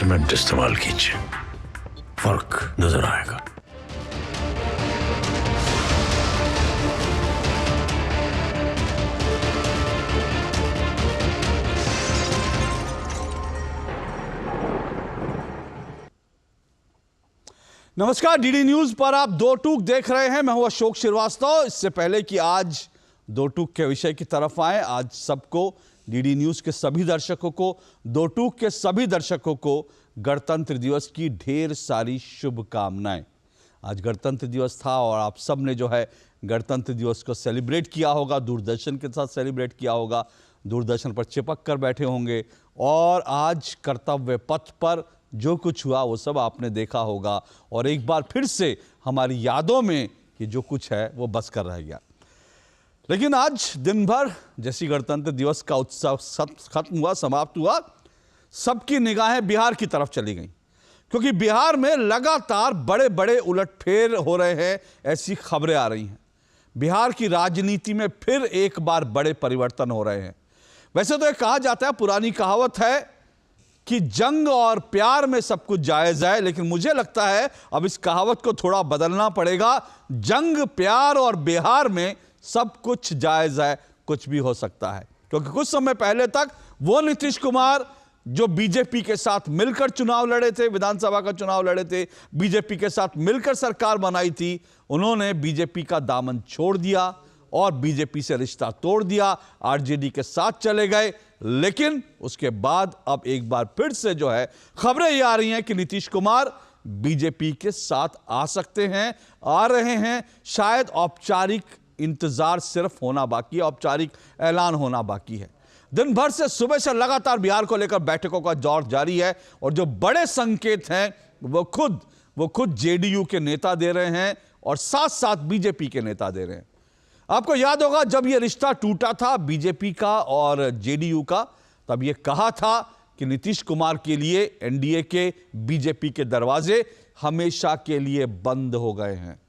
Cement इस्तेमाल कीजिए, फर्क नजर आएगा। नमस्कार, डीडी न्यूज पर आप दो टूक देख रहे हैं। मैं हूं अशोक श्रीवास्तव। इससे पहले कि आज दो टूक के विषय की तरफ आए, आज सबको, डीडी न्यूज के सभी दर्शकों को, दो टूक के सभी दर्शकों को गणतंत्र दिवस की ढेर सारी शुभकामनाएं। आज गणतंत्र दिवस था और आप सब ने जो है गणतंत्र दिवस को सेलिब्रेट किया होगा, दूरदर्शन के साथ सेलिब्रेट किया होगा, दूरदर्शन पर चिपक कर बैठे होंगे और आज कर्तव्य पथ पर जो कुछ हुआ वो सब आपने देखा होगा और एक बार फिर से हमारी यादों में कि जो कुछ है वो बस कर रह गया। लेकिन आज दिन भर जैसी गणतंत्र दिवस का उत्सव खत्म हुआ, समाप्त हुआ, सबकी निगाहें बिहार की तरफ चली गई, क्योंकि बिहार में लगातार बड़े बड़े उलटफेर हो रहे हैं, ऐसी खबरें आ रही हैं। बिहार की राजनीति में फिर एक बार बड़े परिवर्तन हो रहे हैं। वैसे तो ये कहा जाता है, पुरानी कहावत है कि जंग और प्यार में सब कुछ जायज है, लेकिन मुझे लगता है अब इस कहावत को थोड़ा बदलना पड़ेगा। जंग, प्यार और बिहार में सब कुछ जायज है, कुछ भी हो सकता है। क्योंकि कुछ समय पहले तक वो नीतीश कुमार जो बीजेपी के साथ मिलकर चुनाव लड़े थे, विधानसभा का चुनाव लड़े थे, बीजेपी के साथ मिलकर सरकार बनाई थी, उन्होंने बीजेपी का दामन छोड़ दिया और बीजेपी से रिश्ता तोड़ दिया, आरजेडी के साथ चले गए। लेकिन उसके बाद अब एक बार फिर से जो है खबरें ये आ रही हैं कि नीतीश कुमार बीजेपी के साथ आ सकते हैं, आ रहे हैं। शायद औपचारिक इंतजार सिर्फ होना बाकी है, औपचारिक ऐलान होना बाकी है। दिन भर से, सुबह से लगातार बिहार को लेकर बैठकों का दौर जारी है और जो बड़े संकेत हैं वो खुद जेडीयू के नेता दे रहे हैं और साथ साथ बीजेपी के नेता दे रहे हैं। आपको याद होगा जब यह रिश्ता टूटा था बीजेपी का और जेडीयू का, तब यह कहा था कि नीतीश कुमार के लिए एनडीए के, बीजेपी के दरवाजे हमेशा के लिए बंद हो गए हैं।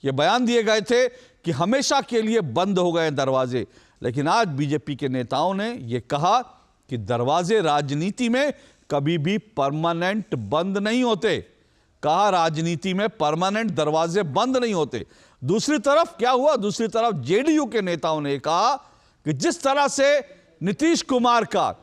यह बयान दिए गए थे कि हमेशा के लिए बंद हो गए दरवाजे। लेकिन आज बीजेपी के नेताओं ने यह कहा कि दरवाजे राजनीति में कभी भी परमानेंट बंद नहीं होते। कहा, राजनीति में परमानेंट दरवाजे बंद नहीं होते। दूसरी तरफ क्या हुआ? दूसरी तरफ जेडीयू के नेताओं ने कहा कि जिस तरह से नीतीश कुमार का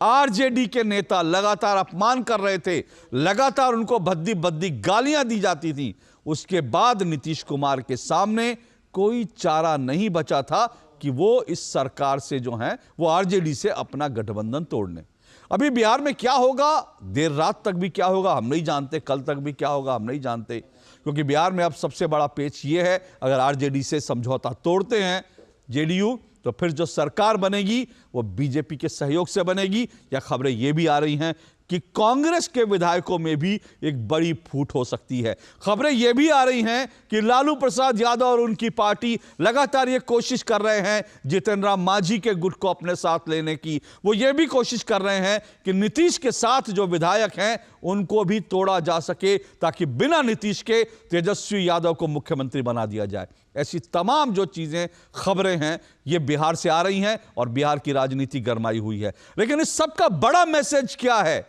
आरजेडी के नेता लगातार अपमान कर रहे थे, लगातार उनको भद्दी भद्दी गालियां दी जाती थी, उसके बाद नीतीश कुमार के सामने कोई चारा नहीं बचा था कि वो इस सरकार से जो है वो आरजेडी से अपना गठबंधन तोड़ लें। अभी बिहार में क्या होगा, देर रात तक भी क्या होगा हम नहीं जानते, कल तक भी क्या होगा हम नहीं जानते, क्योंकि बिहार में अब सबसे बड़ा पेच ये है, अगर आरजेडी से समझौता तोड़ते हैं जेडीयू तो फिर जो सरकार बनेगी वो बीजेपी के सहयोग से बनेगी, या खबरें ये भी आ रही हैं कि कांग्रेस के विधायकों में भी एक बड़ी फूट हो सकती है। खबरें ये भी आ रही हैं कि लालू प्रसाद यादव और उनकी पार्टी लगातार ये कोशिश कर रहे हैं जितन राम मांझी के गुट को अपने साथ लेने की। वो ये भी कोशिश कर रहे हैं कि नीतीश के साथ जो विधायक हैं उनको भी तोड़ा जा सके, ताकि बिना नीतीश के तेजस्वी यादव को मुख्यमंत्री बना दिया जाए। ऐसी तमाम जो चीजें, खबरें हैं, ये बिहार से आ रही हैं और बिहार की राजनीति गरमाई हुई है। लेकिन इस सब का बड़ा मैसेज क्या है?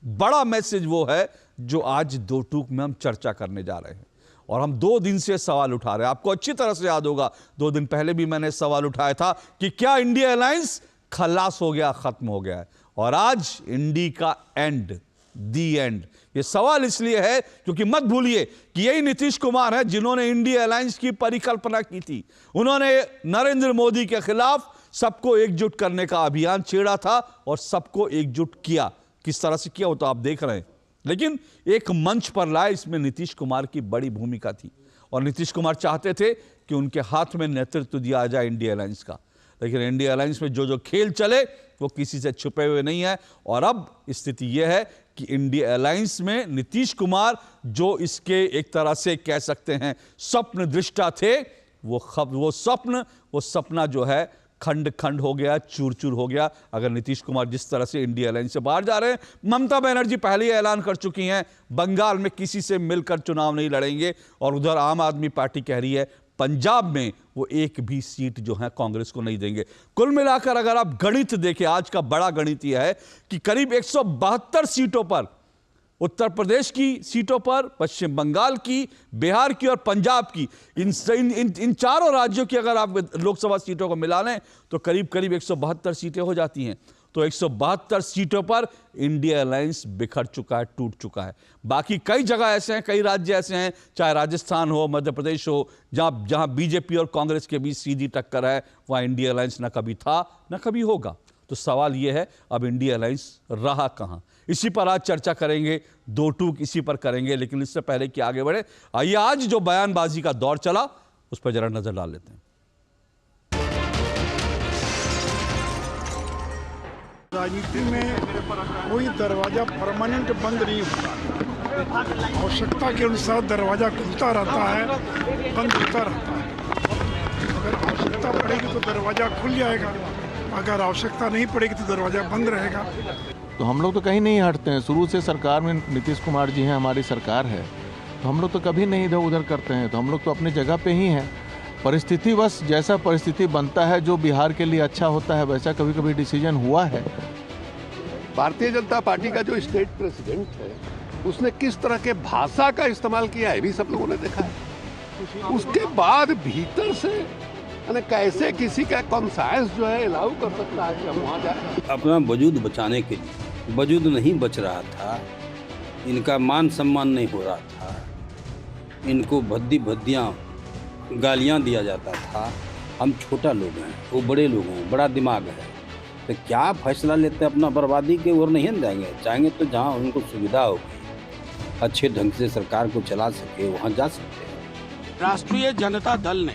बड़ा मैसेज वो है जो आज दो टूक में हम चर्चा करने जा रहे हैं और हम 2 दिन से सवाल उठा रहे हैं। आपको अच्छी तरह से याद होगा 2 दिन पहले भी मैंने सवाल उठाया था कि क्या इंडिया अलायंस खलास हो गया, खत्म हो गया है, और आज इंडी का एंड, दी एंड। ये सवाल इसलिए है क्योंकि मत भूलिए कि यही नीतीश कुमार है जिन्होंने इंडिया अलायंस की परिकल्पना की थी। उन्होंने नरेंद्र मोदी के खिलाफ सबको एकजुट करने का अभियान छेड़ा था और सबको एकजुट किया। किस तरह से किया वो तो आप देख रहे हैं, लेकिन एक मंच पर लाए, इसमें नीतीश कुमार की बड़ी भूमिका थी और नीतीश कुमार चाहते थे कि उनके हाथ में नेतृत्व दिया जाए इंडिया अलायंस का। लेकिन इंडिया अलायंस में जो खेल चले वो किसी से छुपे हुए नहीं है और अब स्थिति यह है कि इंडिया अलायंस में नीतीश कुमार जो इसके एक तरह से कह सकते हैं स्वप्न दृष्टा थे, वो सपना जो है खंड खंड हो गया, चूर चूर हो गया। अगर नीतीश कुमार जिस तरह से इंडिया अलायंस से बाहर जा रहे हैं, ममता बनर्जी पहले ही ऐलान कर चुकी हैं बंगाल में किसी से मिलकर चुनाव नहीं लड़ेंगे, और उधर आम आदमी पार्टी कह रही है पंजाब में वो एक भी सीट जो है कांग्रेस को नहीं देंगे। कुल मिलाकर अगर आप गणित देखें, आज का बड़ा गणित यह है कि करीब 172 सीटों पर उत्तर प्रदेश की सीटों पर, पश्चिम बंगाल की, बिहार की और पंजाब की, इन चारों राज्यों की अगर आप लोकसभा सीटों को मिला लें तो करीब करीब 172 सीटें हो जाती हैं। तो 172 सीटों पर इंडिया अलायंस बिखर चुका है, टूट चुका है। बाकी कई जगह ऐसे हैं, कई राज्य ऐसे हैं, चाहे राजस्थान हो, मध्य प्रदेश हो, जहां बीजेपी और कांग्रेस के बीच सीधी टक्कर है, वहां इंडिया अलायंस न कभी था न कभी होगा। तो सवाल यह है, अब इंडिया अलायंस रहा कहां? इसी पर आज चर्चा करेंगे, दो टूक इसी पर करेंगे। लेकिन इससे पहले कि आगे बढ़े, आइए आज जो बयानबाजी का दौर चला उस पर जरा नजर डाल लेते हैं। राजनीति में कोई दरवाजा परमानेंट बंद नहीं होता, आवश्यकता के अनुसार दरवाजा खुलता रहता है, बंद होता रहता है। अगर आवश्यकता पड़ेगी तो दरवाजा खुल जाएगा, अगर आवश्यकता नहीं पड़ेगी तो दरवाजा बंद रहेगा। तो हम लोग तो कहीं नहीं हटते हैं। शुरू से सरकार में नीतीश कुमार जी हैं, हमारी सरकार है, तो हम लोग तो कभी नहीं इधर उधर करते हैं। तो हम लोग तो अपनी जगह पे ही हैं। परिस्थिति बस जैसा परिस्थिति बनता है, जो बिहार के लिए अच्छा होता है, वैसा कभी कभी डिसीजन हुआ है। भारतीय जनता पार्टी का जो स्टेट प्रेसिडेंट है, उसने किस तरह के भाषा का इस्तेमाल किया है भी सब लोगों ने देखा है। उसके बाद भीतर से कैसे किसी का कॉन्सायंस जो है अलाउ कर सकता है कि हम वहाँ जाए। अपना वजूद बचाने के लिए, वजूद नहीं बच रहा था, इनका मान सम्मान नहीं हो रहा था, इनको भद्दियाँ गालियाँ दिया जाता था। हम छोटा लोग हैं, वो बड़े लोग हैं, बड़ा दिमाग है, तो क्या फैसला लेते हैं? अपना बर्बादी के ओर नहीं जाएंगे। चाहेंगे तो जहाँ उनको सुविधा होगी, अच्छे ढंग से सरकार को चला सके, वहाँ जा सकते हैं। राष्ट्रीय जनता दल ने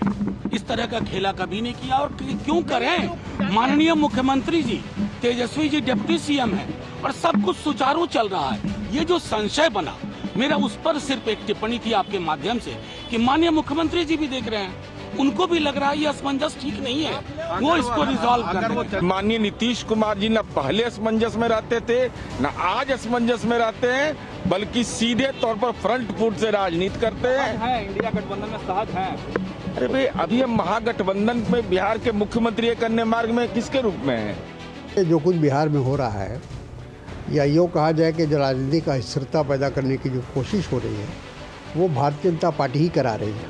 इस तरह का खेला कभी नहीं किया, और क्यों करें? माननीय मुख्यमंत्री जी, तेजस्वी जी डिप्टी सीएम है और सब कुछ सुचारू चल रहा है। ये जो संशय बना, मेरा उस पर सिर्फ एक टिप्पणी थी आपके माध्यम से कि माननीय मुख्यमंत्री जी भी देख रहे हैं, उनको भी लग रहा है ये असमंजस ठीक नहीं है, वो इसको रिजॉल्व कर। माननीय नीतीश कुमार जी न पहले असमंजस में रहते थे, न आज असमंजस में रहते हैं, बल्कि सीधे तौर पर फ्रंट फुट से राजनीति करते हैं। इंडिया गठबंधन में सहज है। अरे भाई, अभी हम महागठबंधन में बिहार के मुख्यमंत्री एक अन्य मार्ग में किसके रूप में है? जो कुछ बिहार में हो रहा है, या यूँ कहा जाए कि जो राजनीति का स्थिरता पैदा करने की जो कोशिश हो रही है, वो भारतीय जनता पार्टी ही करा रही है।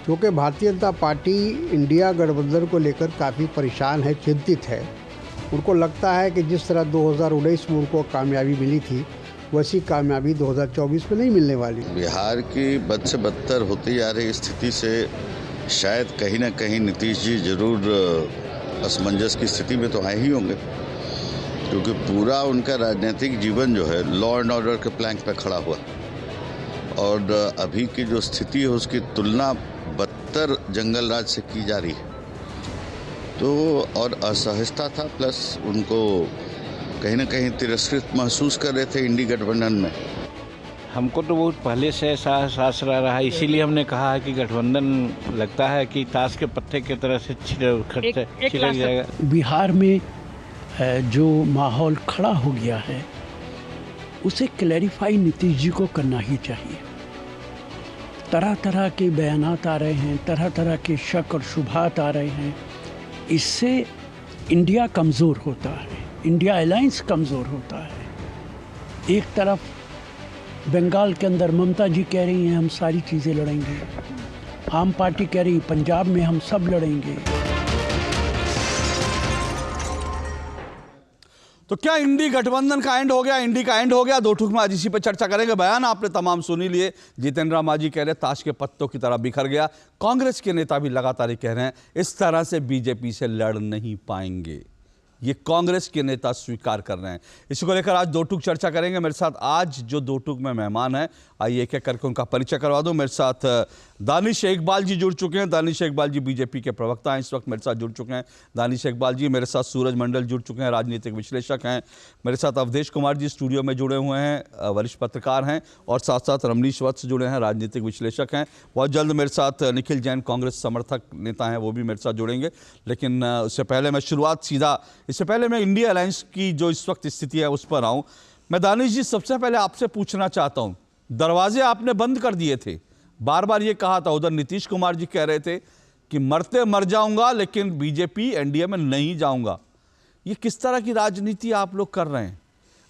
क्योंकि भारतीय जनता पार्टी इंडिया गठबंधन को लेकर काफ़ी परेशान है, चिंतित है। उनको लगता है कि जिस तरह 2019 में उनको कामयाबी मिली थी, वैसी कामयाबी 2024 में नहीं मिलने वाली। बिहार की बद से बदतर होती जा रही स्थिति से शायद कहीं ना कहीं नीतीश जी जरूर असमंजस की स्थिति में तो आए ही होंगे, क्योंकि पूरा उनका राजनीतिक जीवन जो है लॉ एंड ऑर्डर के प्लैंक पे खड़ा हुआ, और अभी की जो स्थिति है उसकी तुलना बदतर जंगल राज से की जा रही है। तो और असहजता था, प्लस उनको कहीं ना कहीं तिरस्कृत महसूस कर रहे थे इंडी गठबंधन में। हमको तो बहुत पहले से एहसास रहा है, इसीलिए हमने कहा है कि गठबंधन लगता है कि ताश के पत्ते की तरह से छिड़क जाएगा। बिहार में जो माहौल खड़ा हो गया है, उसे क्लैरिफाई नीतीश जी को करना ही चाहिए। तरह तरह के बयानात आ रहे हैं, तरह तरह के शक और शुभात आ रहे हैं, इससे इंडिया कमज़ोर होता है, इंडिया अलायंस कमज़ोर होता है। एक तरफ बंगाल के अंदर ममता जी कह रही हैं हम सारी चीज़ें लड़ेंगे, आम पार्टी कह रही पंजाब में हम सब लड़ेंगे। तो क्या इंडी गठबंधन का एंड हो गया? इंडी का एंड हो गया? दो ठुक में आज इसी पर चर्चा करेंगे। बयान आपने तमाम सुनी लिए। जितेंद्र मांझी कह रहे ताश के पत्तों की तरह बिखर गया। कांग्रेस के नेता भी लगातार कह रहे हैं इस तरह से बीजेपी से लड़ नहीं पाएंगे। ये कांग्रेस के नेता स्वीकार कर रहे हैं। इसी को लेकर आज दो टूक चर्चा करेंगे। मेरे साथ आज जो दो टूक में मेहमान हैं, आइए एक एक करके उनका परिचय करवा दूं। मेरे साथ दानिश इकबाल जी जुड़ चुके हैं। दानिश इकबाल जी बीजेपी के प्रवक्ता हैं, इस वक्त मेरे साथ जुड़ चुके हैं। दानिश इकबाल जी, मेरे साथ सूरज मंडल जुड़ चुके हैं, राजनीतिक विश्लेषक हैं। मेरे साथ अवधेश कुमार जी स्टूडियो में जुड़े हुए हैं, वरिष्ठ पत्रकार हैं, और साथ साथ रमनीश वत्स जुड़े हैं, राजनीतिक विश्लेषक हैं। बहुत जल्द मेरे साथ निखिल जैन कांग्रेस समर्थक नेता हैं, वो भी मेरे साथ जुड़ेंगे। लेकिन उससे पहले मैं इससे पहले मैं इंडिया अलायंस की जो इस वक्त स्थिति है उस पर आऊँ। मैं दानिश जी सबसे पहले आपसे पूछना चाहता हूँ, दरवाजे आपने बंद कर दिए थे, बार बार ये कहा था, उधर नीतीश कुमार जी कह रहे थे कि मरते मर जाऊंगा लेकिन बीजेपी एनडीए में नहीं जाऊंगा। ये किस तरह की राजनीति आप लोग कर रहे हैं?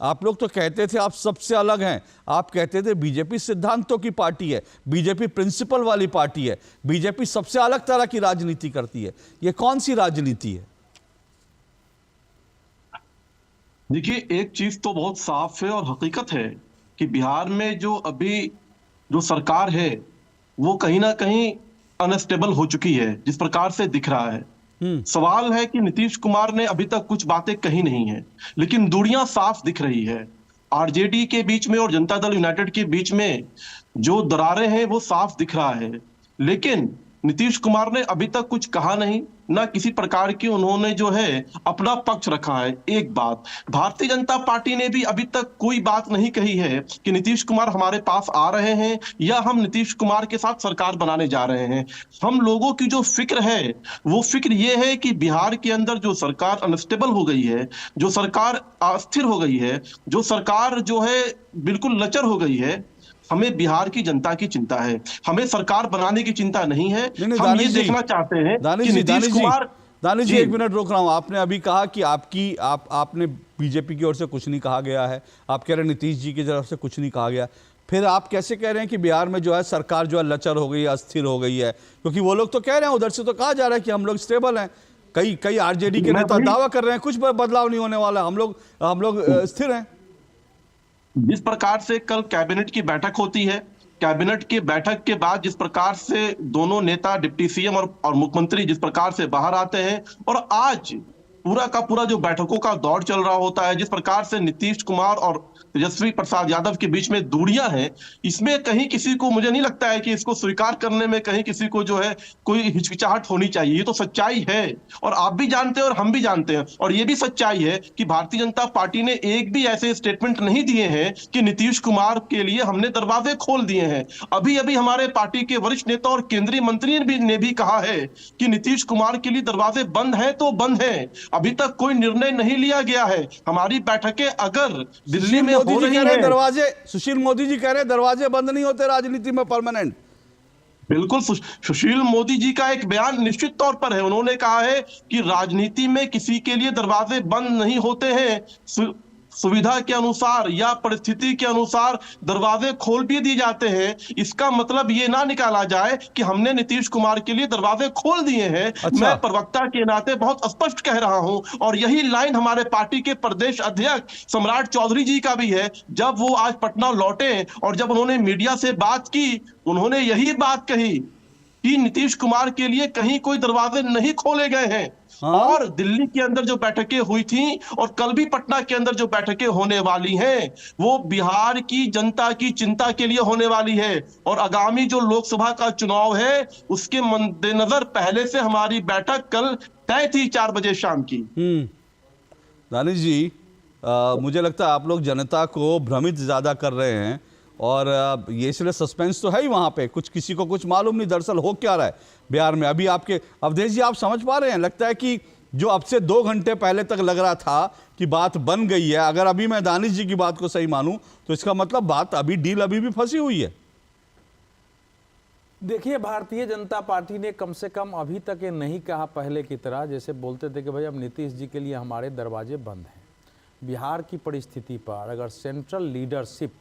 आप लोग तो कहते थे आप सबसे अलग हैं, आप कहते थे बीजेपी सिद्धांतों की पार्टी है, बीजेपी प्रिंसिपल वाली पार्टी है, बीजेपी सबसे अलग तरह की राजनीति करती है। ये कौन सी राजनीति है? देखिए, एक चीज तो बहुत साफ है और हकीकत है कि बिहार में जो अभी जो सरकार है वो कहीं ना कहीं अनस्टेबल हो चुकी है, जिस प्रकार से दिख रहा है। सवाल है कि नीतीश कुमार ने अभी तक कुछ बातें कही नहीं है, लेकिन दूरियां साफ दिख रही है। आरजेडी के बीच में और जनता दल यूनाइटेड के बीच में जो दरारें हैं वो साफ दिख रहा है, लेकिन नीतीश कुमार ने अभी तक कुछ कहा नहीं, ना किसी प्रकार की उन्होंने जो है अपना पक्ष रखा है। एक बात, भारतीय जनता पार्टी ने भी अभी तक कोई बात नहीं कही है कि नीतीश कुमार हमारे पास आ रहे हैं या हम नीतीश कुमार के साथ सरकार बनाने जा रहे हैं। हम लोगों की जो फिक्र है वो फिक्र ये है कि बिहार के अंदर जो सरकार अनस्टेबल हो गई है, जो सरकार अस्थिर हो गई है, जो सरकार जो है बिल्कुल लचर हो गई है, हमें बिहार की जनता की चिंता है, हमें सरकार बनाने की चिंता नहीं है। हम ये देखना चाहते हैं कि नीतीश कुमार। दानिश जी, एक मिनट रोक रहा हूं। आपने अभी कहा कि आपने बीजेपी की ओर से कुछ नहीं कहा गया है, आप कह रहे हैं नीतीश जी की तरफ से कुछ नहीं कहा गया, फिर आप कैसे कह रहे हैं कि बिहार में जो है सरकार जो है लचर हो गई है, अस्थिर हो गई है? क्योंकि वो लोग तो कह रहे हैं, उधर से तो कहा जा रहा है कि हम लोग स्टेबल हैं, कई आरजेडी के नेता दावा कर रहे हैं कुछ बदलाव नहीं होने वाला, हम लोग स्थिर हैं। जिस प्रकार से कल कैबिनेट की बैठक होती है, कैबिनेट की बैठक के बाद जिस प्रकार से दोनों नेता डिप्टी सीएम और मुख्यमंत्री जिस प्रकार से बाहर आते हैं, और आज पूरा का पूरा जो बैठकों का दौर चल रहा होता है, जिस प्रकार से नीतीश कुमार और तेजस्वी प्रसाद यादव के बीच में दूरियां हैं, इसमें कहीं किसी को, मुझे नहीं लगता है कि इसको स्वीकार करने में कहीं किसी को जो है कोई हिचकिचाहट होनी चाहिए। ये तो सच्चाई है और आप भी जानते हैं और हम भी जानते हैं। और ये भी सच्चाई है कि भारतीय जनता पार्टी ने एक भी ऐसे स्टेटमेंट नहीं दिए हैं कि नीतीश कुमार के लिए हमने दरवाजे खोल दिए हैं। अभी अभी हमारे पार्टी के वरिष्ठ नेता और केंद्रीय मंत्री ने भी कहा है कि नीतीश कुमार के लिए दरवाजे बंद है तो बंद है, अभी तक कोई निर्णय नहीं लिया गया है। हमारी बैठकें अगर दिल्ली में हो रही है, दरवाजे, सुशील मोदी जी कह रहे हैं दरवाजे बंद नहीं होते राजनीति में परमानेंट। बिल्कुल, सुशील मोदी जी का एक बयान निश्चित तौर पर है। उन्होंने कहा है कि राजनीति में किसी के लिए दरवाजे बंद नहीं होते हैं, सुविधा के अनुसार या परिस्थिति के अनुसार दरवाजे खोल भी दिए जाते हैं। इसका मतलब ये ना निकाला जाए कि हमने नीतीश कुमार के लिए दरवाजे खोल दिए हैं। अच्छा। मैं प्रवक्ता के नाते बहुत स्पष्ट कह रहा हूं, और यही लाइन हमारे पार्टी के प्रदेश अध्यक्ष सम्राट चौधरी जी का भी है। जब वो आज पटना लौटे और जब उन्होंने मीडिया से बात की, उन्होंने यही बात कही कि नीतीश कुमार के लिए कहीं कोई दरवाजे नहीं खोले गए हैं। और दिल्ली के अंदर जो बैठकें हुई थी और कल भी पटना के अंदर जो बैठकें होने वाली हैं, वो बिहार की जनता की चिंता के लिए होने वाली है। और आगामी जो लोकसभा का चुनाव है उसके मद्देनजर पहले से हमारी बैठक कल तय थी 4 बजे शाम की। दानिश जी, मुझे लगता है आप लोग जनता को भ्रमित ज्यादा कर रहे हैं, और ये इसलिए सस्पेंस तो है ही वहाँ पे, कुछ किसी को कुछ मालूम नहीं दरअसल हो क्या रहा है बिहार में। अभी आपके अवधेश जी, आप समझ पा रहे हैं? लगता है कि जो अब से 2 घंटे पहले तक लग रहा था कि बात बन गई है, अगर अभी मैं दानिश जी की बात को सही मानूं तो इसका मतलब बात अभी, डील अभी भी फंसी हुई है। देखिए, भारतीय जनता पार्टी ने कम से कम अभी तक ये नहीं कहा पहले की तरह, जैसे बोलते थे कि भाई अब नीतीश जी के लिए हमारे दरवाजे बंद हैं। बिहार की परिस्थिति पर अगर सेंट्रल लीडरशिप,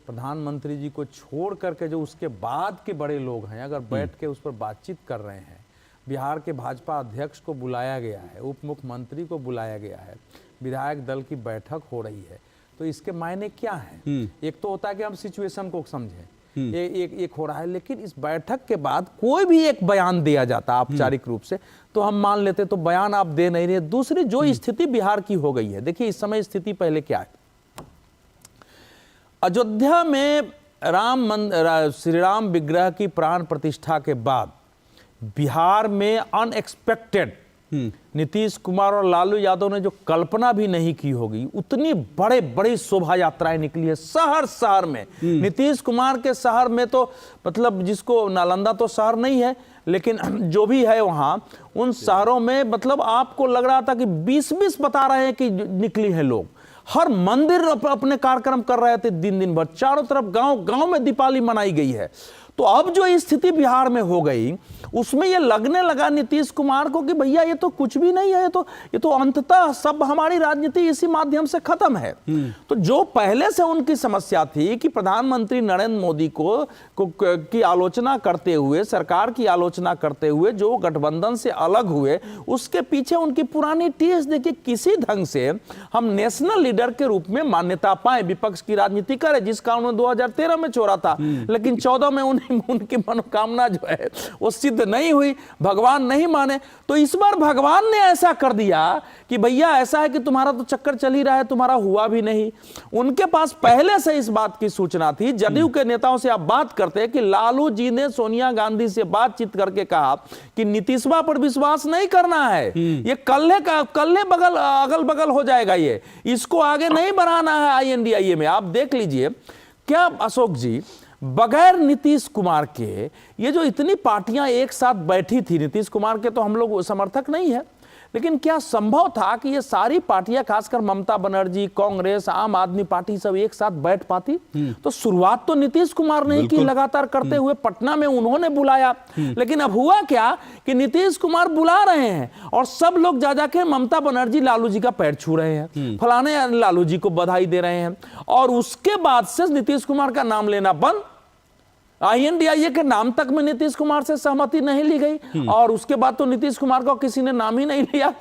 प्रधानमंत्री जी को छोड़ करके जो उसके बाद के बड़े लोग हैं, अगर बैठ के उस पर बातचीत कर रहे हैं, बिहार के भाजपा अध्यक्ष को बुलाया गया है, उप मुख्यमंत्री को बुलाया गया है, विधायक दल की बैठक हो रही है, तो इसके मायने क्या हैं? एक तो होता है कि हम सिचुएशन को समझें, एक हो रहा है, लेकिन इस बैठक के बाद कोई भी एक बयान दिया जाता औपचारिक रूप से तो हम मान लेते, तो बयान आप दे नहीं रहे। दूसरी जो स्थिति बिहार की हो गई है, देखिए इस समय स्थिति पहले क्या है। अयोध्या में श्री राम विग्रह की प्राण प्रतिष्ठा के बाद बिहार में अनएक्सपेक्टेड नीतीश कुमार और लालू यादव ने जो कल्पना भी नहीं की होगी, उतनी बड़े बड़ी शोभा यात्राएं निकली है शहर शहर में। नीतीश कुमार के शहर में तो मतलब, जिसको नालंदा तो शहर नहीं है, लेकिन जो भी है वहां उन शहरों में मतलब आपको लग रहा था कि 20-20 बता रहे हैं कि निकली है लोग। हर मंदिर अपने कार्यक्रम कर रहे थे दिन भर, चारों तरफ गांव गांव में दीपावली मनाई गई है। तो अब जो स्थिति बिहार में हो गई उसमें ये लगने लगा नीतीश कुमार को कि भैया ये तो कुछ भी नहीं है, ये तो अंततः सब हमारी राजनीति इसी माध्यम से खत्म है। तो जो पहले से उनकी समस्या थी कि प्रधानमंत्री नरेंद्र मोदी की आलोचना करते हुए, सरकार की आलोचना करते हुए जो गठबंधन से अलग हुए, उसके पीछे उनकी पुरानी टीएस देखिए, किसी ढंग से हम नेशनल लीडर के रूप में मान्यता पाए, विपक्ष की राजनीति करे, जिसका उन्होंने 2013 में छोड़ा था, लेकिन 14 में उनकी मनोकामना जो है वो सिद्ध नहीं हुई, भगवान नहीं माने। तो इस बार भगवान ने ऐसा कर दिया कि भैया ऐसा है कि तुम्हारा तो चक्कर चल ही रहा है, तुम्हारा हुआ भी नहीं। उनके पास पहले से इस बात की सूचना थी। जदयू के नेताओं से आप बात करते हैं कि लालू जी ने सोनिया गांधी से बातचीत करके कहा कि नीतीशवा पर विश्वास नहीं करना है, ये कल्ले बगल अगल बगल हो जाएगा, ये इसको आगे नहीं बढ़ाना है INDIA में। आप देख लीजिए क्या अशोक जी, बगैर नीतीश कुमार के ये जो इतनी पार्टियां एक साथ बैठी थी, नीतीश कुमार के तो हम लोग समर्थक नहीं है, लेकिन क्या संभव था कि ये सारी पार्टियां, खासकर ममता बनर्जी, कांग्रेस, आम आदमी पार्टी सब एक साथ बैठ पाती? तो शुरुआत तो नीतीश कुमार ने की लगातार करते हुए, पटना में उन्होंने बुलाया, लेकिन अब हुआ क्या कि नीतीश कुमार बुला रहे हैं और सब लोग जा के ममता बनर्जी लालू जी का पैर छू रहे हैं, फलाने लालू जी को बधाई दे रहे हैं, और उसके बाद से नीतीश कुमार का नाम लेना बंद। INDIA के नाम तक में नीतीश कुमार से सहमति नहीं ली गई, और उसके बाद तो नीतीश कुमार को किसी ने नाम ही नहीं लिया।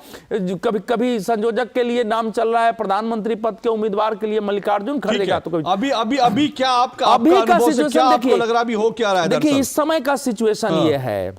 कभी संयोजक के लिए नाम चल रहा है, प्रधानमंत्री पद के उम्मीदवार के लिए मल्लिकार्जुन खड़गे का, तो कभी अभी क्या आपका सिचुएशन क्या आपको लग रहा अभी हो क्या रहा है? देखिए इस समय का सिचुएशन ये है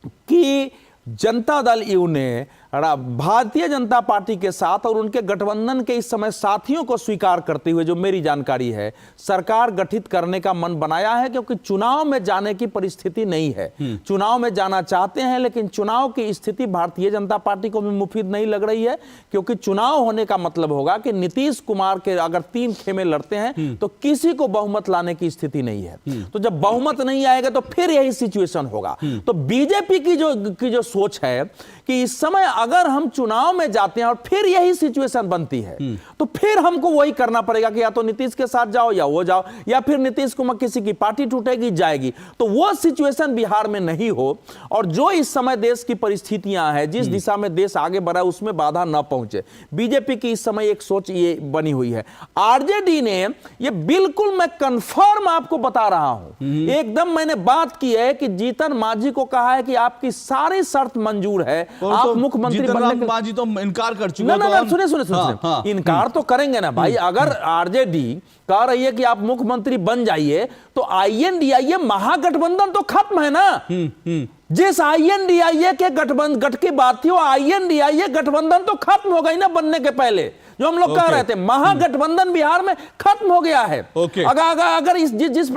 कि जनता दल यू ने भारतीय जनता पार्टी के साथ और उनके गठबंधन के इस समय साथियों को स्वीकार करते हुए, जो मेरी जानकारी है, सरकार गठित करने का मन बनाया है, क्योंकि चुनाव में जाने की परिस्थिति नहीं है। चुनाव में जाना चाहते हैं, लेकिन चुनाव की स्थिति भारतीय जनता पार्टी को भी मुफीद नहीं लग रही है, क्योंकि चुनाव होने का मतलब होगा कि नीतीश कुमार के अगर 3 खेमे लड़ते हैं तो किसी को बहुमत लाने की स्थिति नहीं है। तो जब बहुमत नहीं आएगा तो फिर यही सिचुएशन होगा। तो बीजेपी की जो सोच है कि इस समय अगर हम चुनाव में जाते हैं और फिर यही सिचुएशन बनती है, तो फिर हमको वही करना पड़ेगा कि या तो नीतीश के साथ जाओ या वो जाओ, या फिर नीतीश कुमार किसी की पार्टी टूटेगी जाएगी। तो वो सिचुएशन बिहार में नहीं हो, और जो इस समय देश की परिस्थितियां हैं, जिस दिशा में देश आगे बढ़ा, उसमें बाधा न पहुंचे। बीजेपी की इस समय एक सोच ये बनी हुई है। आरजेडी ने ये बिल्कुल, मैं कंफर्म आपको बता रहा हूं, एकदम मैंने बात की है कि जीतन मांझी को कहा है कि आपकी सारी शर्त मंजूर है, आप मुख्यमंत्री बनने मांझी तो इनकार कर चुके हैं। ना, सुने, इनकार तो करेंगे ना भाई। अगर आरजेडी कह रही है कि आप मुख्यमंत्री बन जाइए, तो INDIA महागठबंधन तो खत्म है ना। जिस INDIA के गठ की बात थी, वो INDIA गठबंधन तो खत्म हो गई ना बनने के पहले। जो हम लोग कह रहे थे महागठबंधन बिहार में खत्म हो गया है। अगर जिस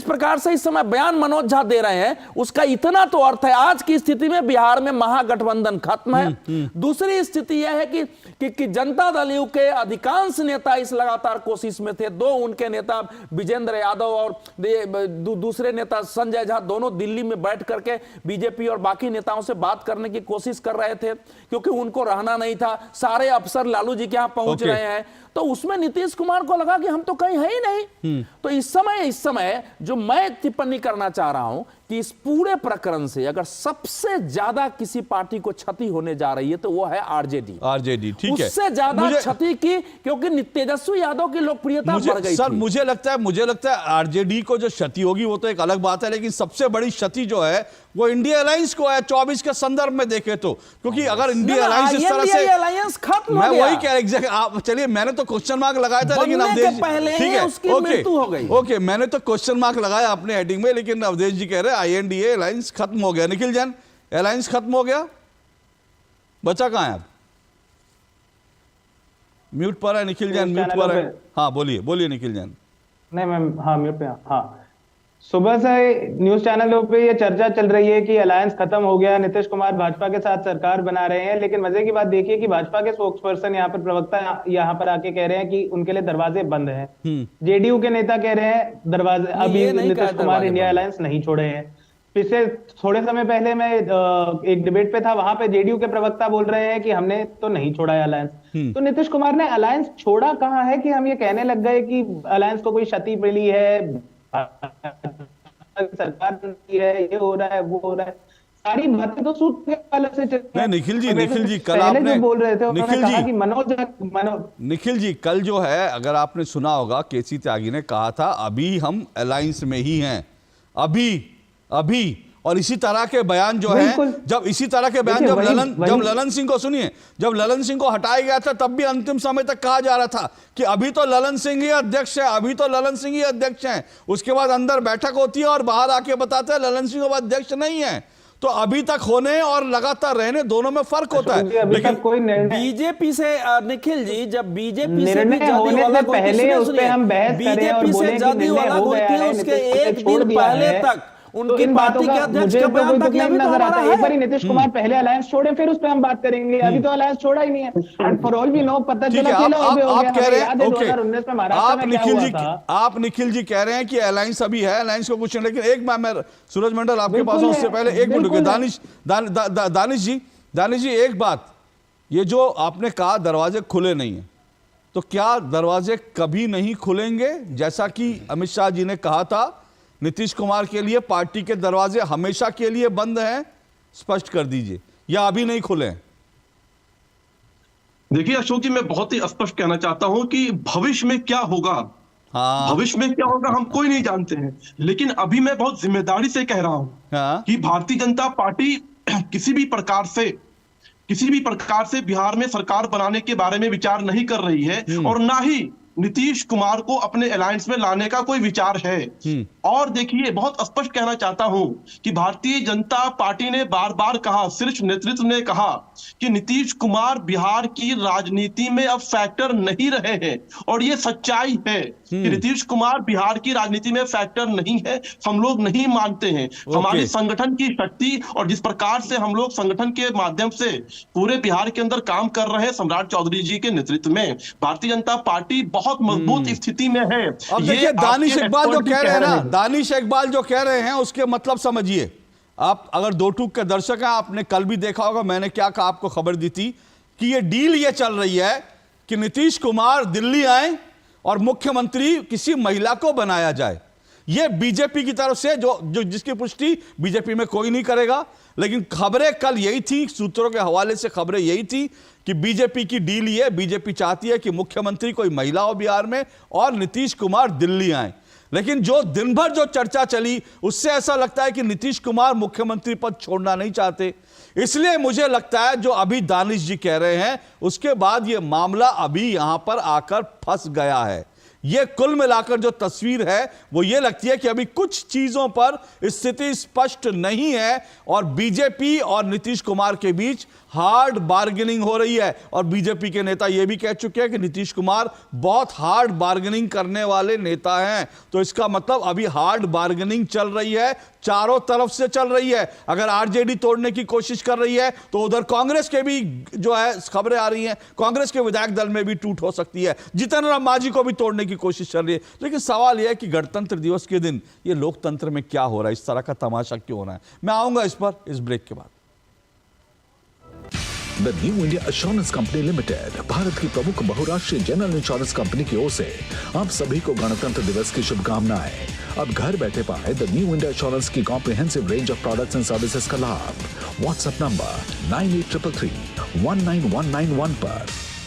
प्रकार से इस समय बयान मनोज झा दे रहे हैं, उसका इतना तो अर्थ है आज की स्थिति में बिहार में महागठबंधन खत्म है। दूसरी स्थिति यह है कि जनता दल यू के अधिकांश नेता इस लगातार कोशिश में थे। 2 उनके नेता विजेंद्र यादव और दूसरे नेता संजय झा दोनों दिल्ली में बैठ करके बीजेपी और बाकी नेताओं से बात करने की कोशिश कर रहे थे, क्योंकि उनको रहना नहीं था। सारे अफसर लालू जी के यहां पहुंच रहे हैं, तो उसमें नीतीश कुमार को लगा कि हम तो कहीं है ही नहीं। तो इस समय जो मैं टिप्पणी करना चाह रहा हूं कि इस पूरे प्रकरण से अगर सबसे ज्यादा किसी पार्टी को क्षति होने जा रही है तो वो है आरजेडी। ठीक है, उससे ज्यादा क्षति की, क्योंकि तेजस्वी यादव की लोकप्रियता बढ़ गई। सर मुझे लगता है आरजेडी को जो क्षति होगी वो तो एक अलग बात है, लेकिन सबसे बड़ी क्षति जो है वो इंडिया अलायंस को है 24 के संदर्भ में देखे तो। क्योंकि अगर इंडिया अलायंस इस तरह से अलायंस खत्म मैं वही कह रहा, चलिए मैंने तो क्वेश्चन मार्क लगाया था, लेकिन अवधेश ठीक है, ओके मैंने तो क्वेश्चन मार्क लगाया अपने हेडिंग में, लेकिन अवधेश जी कह रहे हैं INDA अलायंस खत्म हो गया। निखिल जैन, अलायंस खत्म हो गया, बचा कहां है आप? म्यूट पर है निखिल जैन, म्यूट पर है। हाँ बोलिए निखिल जैन। नहीं मैम, हाँ म्यूट पे। हाँ, सुबह से न्यूज चैनलों पे ये चर्चा चल रही है कि अलायंस खत्म हो गया, नीतीश कुमार भाजपा के साथ सरकार बना रहे हैं। लेकिन मजे की बात देखिए कि भाजपा के स्पोक्स पर्सन यहाँ पर, प्रवक्ता यहाँ पर आके कह रहे हैं कि उनके लिए दरवाजे बंद हैं। जेडीयू के नेता कह रहे हैं दरवाजे, अभी नीतीश कुमार इंडिया अलायंस नहीं छोड़े हैं। पिछले थोड़े समय पहले मैं एक डिबेट पे था, वहां पे जेडीयू के प्रवक्ता बोल रहे हैं कि हमने तो नहीं छोड़ा है अलायंस। तो नीतीश कुमार ने अलायंस छोड़ा कहाँ है कि हम ये कहने लग गए कि अलायंस को कोई क्षति मिली है, सरकार नहीं है, ये हो रहा है, वो हो रहा है, सारी बातें तो सूट के अलग से चल रही है। निखिल जी कल पहले आपने जो बोल रहे थे उन्होंने निखिल कहा जी कि निखिल जी कल जो है, अगर आपने सुना होगा, केसी त्यागी ने कहा था अभी हम अलायंस में ही हैं, अभी और इसी तरह के बयान जो है, जब इसी तरह के बयान जब ललन सिंह को सुनिए, जब ललन सिंह को हटाया गया था तब भी अंतिम समय तक कहा जा रहा था कि अभी तो ललन सिंह ही अध्यक्ष है, अभी तो ललन सिंह ही अध्यक्ष हैं। उसके बाद अंदर बैठक होती है और बाहर आके बताते हैं ललन सिंह अब अध्यक्ष नहीं है। तो अभी तक होने और लगातार रहने दोनों में फर्क होता है। लेकिन कोई बीजेपी से निखिल जी, जब बीजेपी से निर्णय होने से पहले उस पे हम बहस करें और बोले कि निर्णय हो गया है, उसके एक दिन पहले तक उनकी पार्टी के अध्यक्ष का बयान था कि अभी तो हमारा है। एक बार नीतीश कुमार पहले अलायंस छोड़े, फिर उस पे हम बात करेंगे। अभी तो अलायंस छोड़ा ही नहीं है। And for all we know, पता चला आप कह रहे हैं, आप निखिल जी कह रहे हैं कि अलायंस अभी है, अलायंस को कुछ नहीं। लेकिन एक मैं सूरज मंडल आपके पास हूं, उससे पहले एक मिनट दानिश जी एक बात, ये जो आपने कहा दरवाजे खुले नहीं है, तो क्या दरवाजे कभी नहीं खुलेंगे? जैसा कि अमित शाह जी ने कहा था, नीतीश कुमार के लिए पार्टी के दरवाजे हमेशा के लिए बंद हैं, स्पष्ट कर दीजिए, या अभी नहीं खुले हैं? देखिए अशोक जी, मैं बहुत ही स्पष्ट कहना चाहता हूं कि भविष्य में क्या होगा, भविष्य में क्या होगा हम कोई नहीं जानते हैं, लेकिन अभी मैं बहुत जिम्मेदारी से कह रहा हूं कि भारतीय जनता पार्टी किसी भी प्रकार से बिहार में सरकार बनाने के बारे में विचार नहीं कर रही है, और ना ही नीतीश कुमार को अपने अलायंस में लाने का कोई विचार है। और देखिए, बहुत स्पष्ट कहना चाहता हूं कि भारतीय जनता पार्टी ने बार बार कहा, शीर्ष नेतृत्व ने कहा कि नीतीश कुमार बिहार की राजनीति में अब फैक्टर नहीं रहे हैं, और ये सच्चाई है कि नीतीश कुमार बिहार की राजनीति में फैक्टर नहीं है। हम लोग नहीं मानते हैं। हमारी संगठन की शक्ति और जिस प्रकार से हम लोग संगठन के माध्यम से पूरे बिहार के अंदर काम कर रहे हैं, सम्राट चौधरी जी के नेतृत्व में भारतीय जनता पार्टी बहुत मजबूत स्थिति में है। अब देखिए, दानिश इकबाल जो कह रहे हैं ना, दानिश इकबाल जो कह रहे हैं उसके मतलब समझिए। आप अगर दो टूक के दर्शक हैं, आपने कल भी देखा होगा, मैंने क्या कहा, आपको खबर दी थी कि ये डील ये चल रही है कि नीतीश कुमार दिल्ली आए और मुख्यमंत्री किसी महिला को बनाया जाए। ये बीजेपी की तरफ से जो जिसकी पुष्टि बीजेपी में कोई नहीं करेगा, लेकिन खबरें कल यही थी, सूत्रों के हवाले से खबरें यही थी कि बीजेपी की डील ये, बीजेपी चाहती है कि मुख्यमंत्री कोई महिला हो बिहार में और नीतीश कुमार दिल्ली आए। लेकिन जो दिन भर जो चर्चा चली, उससे ऐसा लगता है कि नीतीश कुमार मुख्यमंत्री पद छोड़ना नहीं चाहते। इसलिए मुझे लगता है जो अभी दानिश जी कह रहे हैं, उसके बाद ये मामला अभी यहां पर आकर फंस गया है। ये कुल मिलाकर जो तस्वीर है वो ये लगती है कि अभी कुछ चीजों पर स्थिति स्पष्ट नहीं है, और बीजेपी और नीतीश कुमार के बीच हार्ड बार्गेनिंग हो रही है। और बीजेपी के नेता ये भी कह चुके हैं कि नीतीश कुमार बहुत हार्ड बार्गेनिंग करने वाले नेता हैं। तो इसका मतलब अभी हार्ड बार्गेनिंग चल रही है, चारों तरफ से चल रही है। अगर आरजेडी तोड़ने की कोशिश कर रही है तो उधर कांग्रेस के भी जो है खबरें आ रही हैं, कांग्रेस के विधायक दल में भी टूट हो सकती है, जीतन राम मांझी को भी तोड़ने की कोशिश चल रही है। लेकिन सवाल यह है कि गणतंत्र दिवस के दिन ये लोकतंत्र में क्या हो रहा है, इस तरह का तमाशा क्यों हो रहा है? मैं आऊंगा इस पर इस ब्रेक के बाद। The new India assurance company limited, Bharat की प्रमुख बहुराष्ट्रीय जनरल इंश्योरेंस कंपनी की ओर से आप सभी को गणतंत्र दिवस की शुभकामनाएं। अब घर बैठे पाए द न्यू इंडिया एश्योरेंस की comprehensive range of products and services का लाभ। व्हाट्सएप नंबर 9833319191 पर।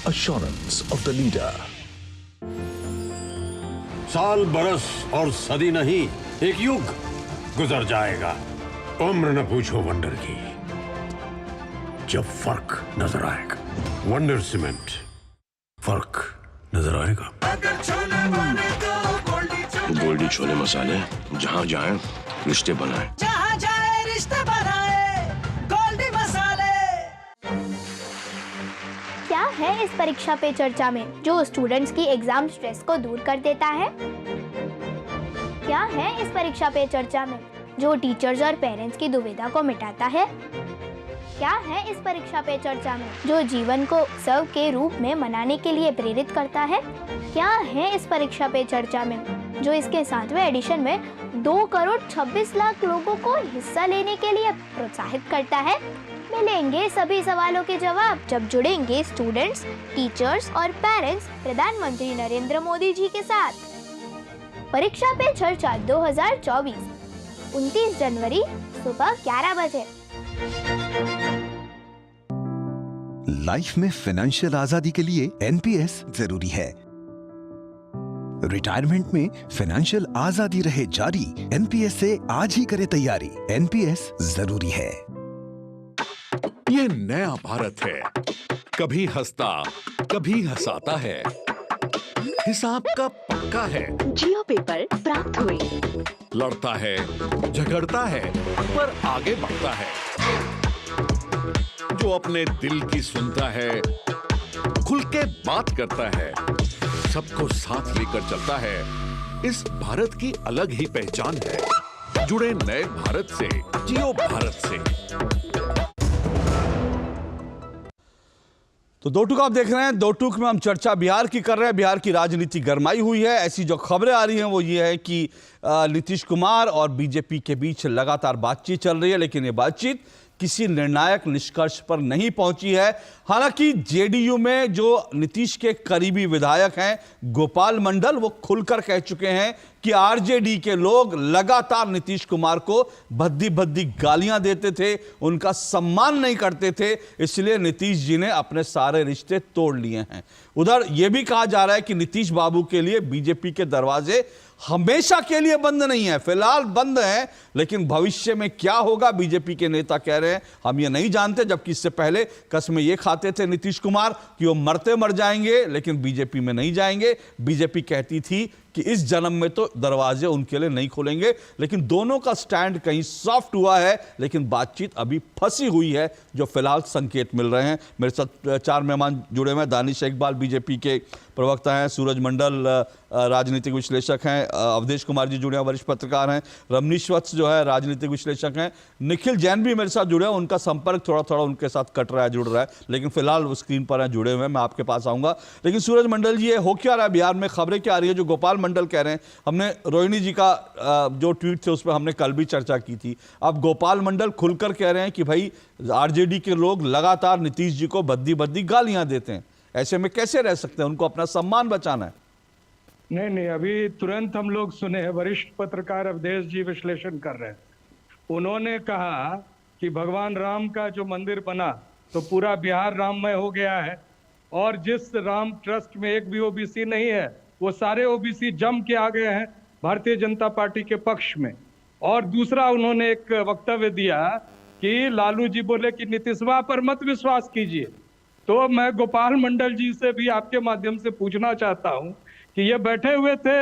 Assurance of the leader. साल, बरस और सदी नहीं, एक युग गुजर जाएगा। उम्र न पूछो वंडर की, जब फर्क नजर आएगा। वंडर सीमेंट, फर्क नजर आएगा। गोल्डी छोले मसाले, जहाँ जाए रिश्ते बनाए, जहाँ जाए रिश्ते बनाए, गोल्डी मसाले। क्या है इस परीक्षा पे चर्चा में जो स्टूडेंट्स की एग्जाम स्ट्रेस को दूर कर देता है? क्या है इस परीक्षा पे चर्चा में जो टीचर्स और पेरेंट्स की दुविधा को मिटाता है? क्या है इस परीक्षा पे चर्चा में जो जीवन को उत्सव के रूप में मनाने के लिए प्रेरित करता है? क्या है इस परीक्षा पे चर्चा में जो इसके 7वें एडिशन में 2,26,00,000 लोगों को हिस्सा लेने के लिए प्रोत्साहित करता है? मिलेंगे सभी सवालों के जवाब जब जुड़ेंगे स्टूडेंट्स, टीचर्स और पेरेंट्स प्रधानमंत्री नरेंद्र मोदी जी के साथ। परीक्षा पे चर्चा 2024 29 जनवरी सुबह 11 बजे। लाइफ में फाइनेंशियल आजादी के लिए एनपीएस जरूरी है। रिटायरमेंट में फाइनेंशियल आजादी रहे जारी, एनपीएस से आज ही करे तैयारी। एनपीएस जरूरी है। ये नया भारत है, कभी हंसता कभी हंसाता है, हिसाब का पक्का है। जियो पेपर प्राप्त हुए। लड़ता है, झगड़ता है, पर आगे बढ़ता है। जो अपने दिल की सुनता है, खुल के बात करता है, सबको साथ लेकर चलता है। इस भारत की अलग ही पहचान है। जुड़े नए भारत से, जियो भारत से। तो दो टूक आप देख रहे हैं। दो टूक में हम चर्चा बिहार की कर रहे हैं। बिहार की राजनीति गरमाई हुई है। ऐसी जो खबरें आ रही हैं वो ये है कि नीतीश कुमार और बीजेपी के बीच लगातार बातचीत चल रही है, लेकिन ये बातचीत किसी निर्णायक निष्कर्ष पर नहीं पहुंची है। हालांकि जेडीयू में जो नीतीश के करीबी विधायक हैं गोपाल मंडल, वो खुलकर कह चुके हैं कि आरजेडी के लोग लगातार नीतीश कुमार को भद्दी भद्दी गालियां देते थे, उनका सम्मान नहीं करते थे, इसलिए नीतीश जी ने अपने सारे रिश्ते तोड़ लिए हैं। उधर यह भी कहा जा रहा है कि नीतीश बाबू के लिए बीजेपी के दरवाजे हमेशा के लिए बंद नहीं है, फिलहाल बंद है, लेकिन भविष्य में क्या होगा बीजेपी के नेता कह रहे हैं हम ये नहीं जानते। जबकि इससे पहले कसमें ये खाते थे नीतीश कुमार कि वो मरते मर जाएंगे लेकिन बीजेपी में नहीं जाएंगे। बीजेपी कहती थी कि इस जन्म में तो दरवाजे उनके लिए नहीं खोलेंगे, लेकिन दोनों का स्टैंड कहीं सॉफ्ट हुआ है, लेकिन बातचीत अभी फंसी हुई है, जो फिलहाल संकेत मिल रहे हैं। मेरे साथ चार मेहमान जुड़े हुए हैं। दानिश इकबाल बीजेपी के प्रवक्ता हैं, सूरज मंडल राजनीतिक विश्लेषक हैं, अवधेश कुमार जी जुड़े हैं, वरिष्ठ पत्रकार हैं, रमनीश वत्स जो है राजनीतिक विश्लेषक हैं, निखिल जैन भी मेरे साथ जुड़े हैं। उनका संपर्क थोड़ा थोड़ा उनके साथ कट रहा है, जुड़ रहा है, लेकिन फिलहाल वो स्क्रीन पर हैं, जुड़े हुए हैं। मैं आपके पास आऊंगा, लेकिन सूरज मंडल जी, ये हो क्या रहा है बिहार में? खबरें क्या आ रही है? जो गोपाल मंडल कह रहे हैं, हमने रोहिणी जी का जो ट्वीट थे उस पर हमने कल भी चर्चा की थी, अब गोपाल मंडल खुलकर कह रहे हैं कि भाई आरजेडी के लोग लगातार नीतीश जी को भद्दी भद्दी गालियां देते हैं, ऐसे में कैसे रह सकते हैं? उनको अपना सम्मान बचाना है। नहीं, अभी तुरंत हम लोग सुने, वरिष्ठ पत्रकार अवधेश जी विश्लेषण कर रहे हैं। उन्होंने कहा कि भगवान राम का जो मंदिर बना तो पूरा बिहार राममय हो गया है, और जिस राम ट्रस्ट में एक भी ओबीसी नहीं है वो सारे ओबीसी जम के आ गए हैं भारतीय जनता पार्टी के पक्ष में। और दूसरा उन्होंने एक वक्तव्य दिया कि लालू जी बोले कि नीतीशवा पर मत विश्वास कीजिए। तो मैं गोपाल मंडल जी से भी आपके माध्यम से पूछना चाहता हूं कि ये बैठे हुए थे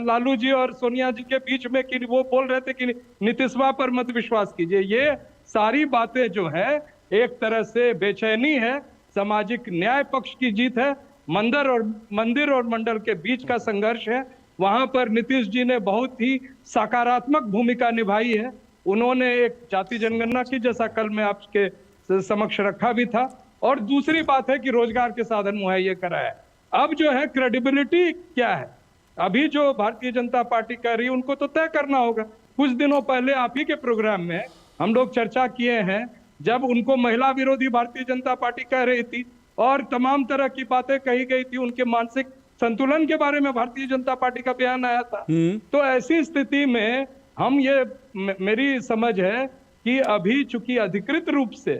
लालू जी और सोनिया जी के बीच में कि वो बोल रहे थे कि नीतीशवा पर मत विश्वास कीजिए। ये सारी बातें जो है एक तरह से बेचैनी है, सामाजिक न्याय पक्ष की जीत है, मंदिर और मंडल के बीच का संघर्ष है। वहां पर नीतीश जी ने बहुत ही सकारात्मक भूमिका निभाई है। उन्होंने एक जाति जनगणना की, जैसा कल मैं आपके समक्ष रखा भी था, और दूसरी बात है कि रोजगार के साधन मुहैया कराया। अब जो है क्रेडिबिलिटी क्या है, अभी जो भारतीय जनता पार्टी कर रही है उनको तो तय करना होगा। कुछ दिनों पहले आप ही के प्रोग्राम में हम लोग चर्चा किए हैं, जब उनको महिला विरोधी भारतीय जनता पार्टी कह रही थी और तमाम तरह की बातें कही गई थी, उनके मानसिक संतुलन के बारे में भारतीय जनता पार्टी का बयान आया था। तो ऐसी स्थिति में हम ये, मेरी समझ है कि अभी चूंकि अधिकृत रूप से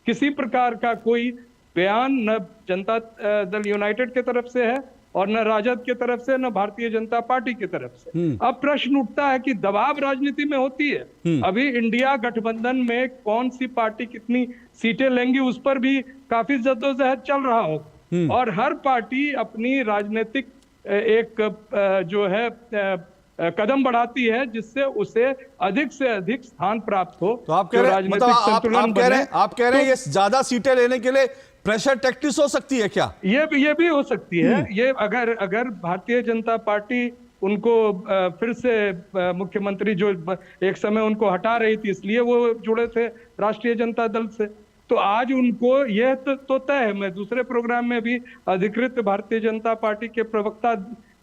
किसी प्रकार का कोई बयान न जनता दल यूनाइटेड की तरफ से है और न राजद की तरफ से, न भारतीय जनता पार्टी की तरफ से। अब प्रश्न उठता है कि दबाव राजनीति में होती है। अभी इंडिया गठबंधन में कौन सी पार्टी कितनी सीटें लेंगी उस पर भी काफी जद्दोजहद चल रहा होगा, और हर पार्टी अपनी राजनीतिक एक जो है कदम बढ़ाती है जिससे उसे अधिक से अधिक स्थान प्राप्त हो। तो आप कह रहे हैं, मतलब आप कह रहे हैं ये ज्यादा सीटें लेने के लिए प्रेशर टैक्टिक्स हो सकती है क्या? ये भी हो सकती है। ये अगर भारतीय जनता पार्टी उनको फिर से मुख्यमंत्री जो एक समय उनको हटा रही थी इसलिए वो जुड़े थे राष्ट्रीय जनता दल से, तो आज उनको यह तो तय है। मैं दूसरे प्रोग्राम में भी अधिकृत भारतीय जनता पार्टी के प्रवक्ता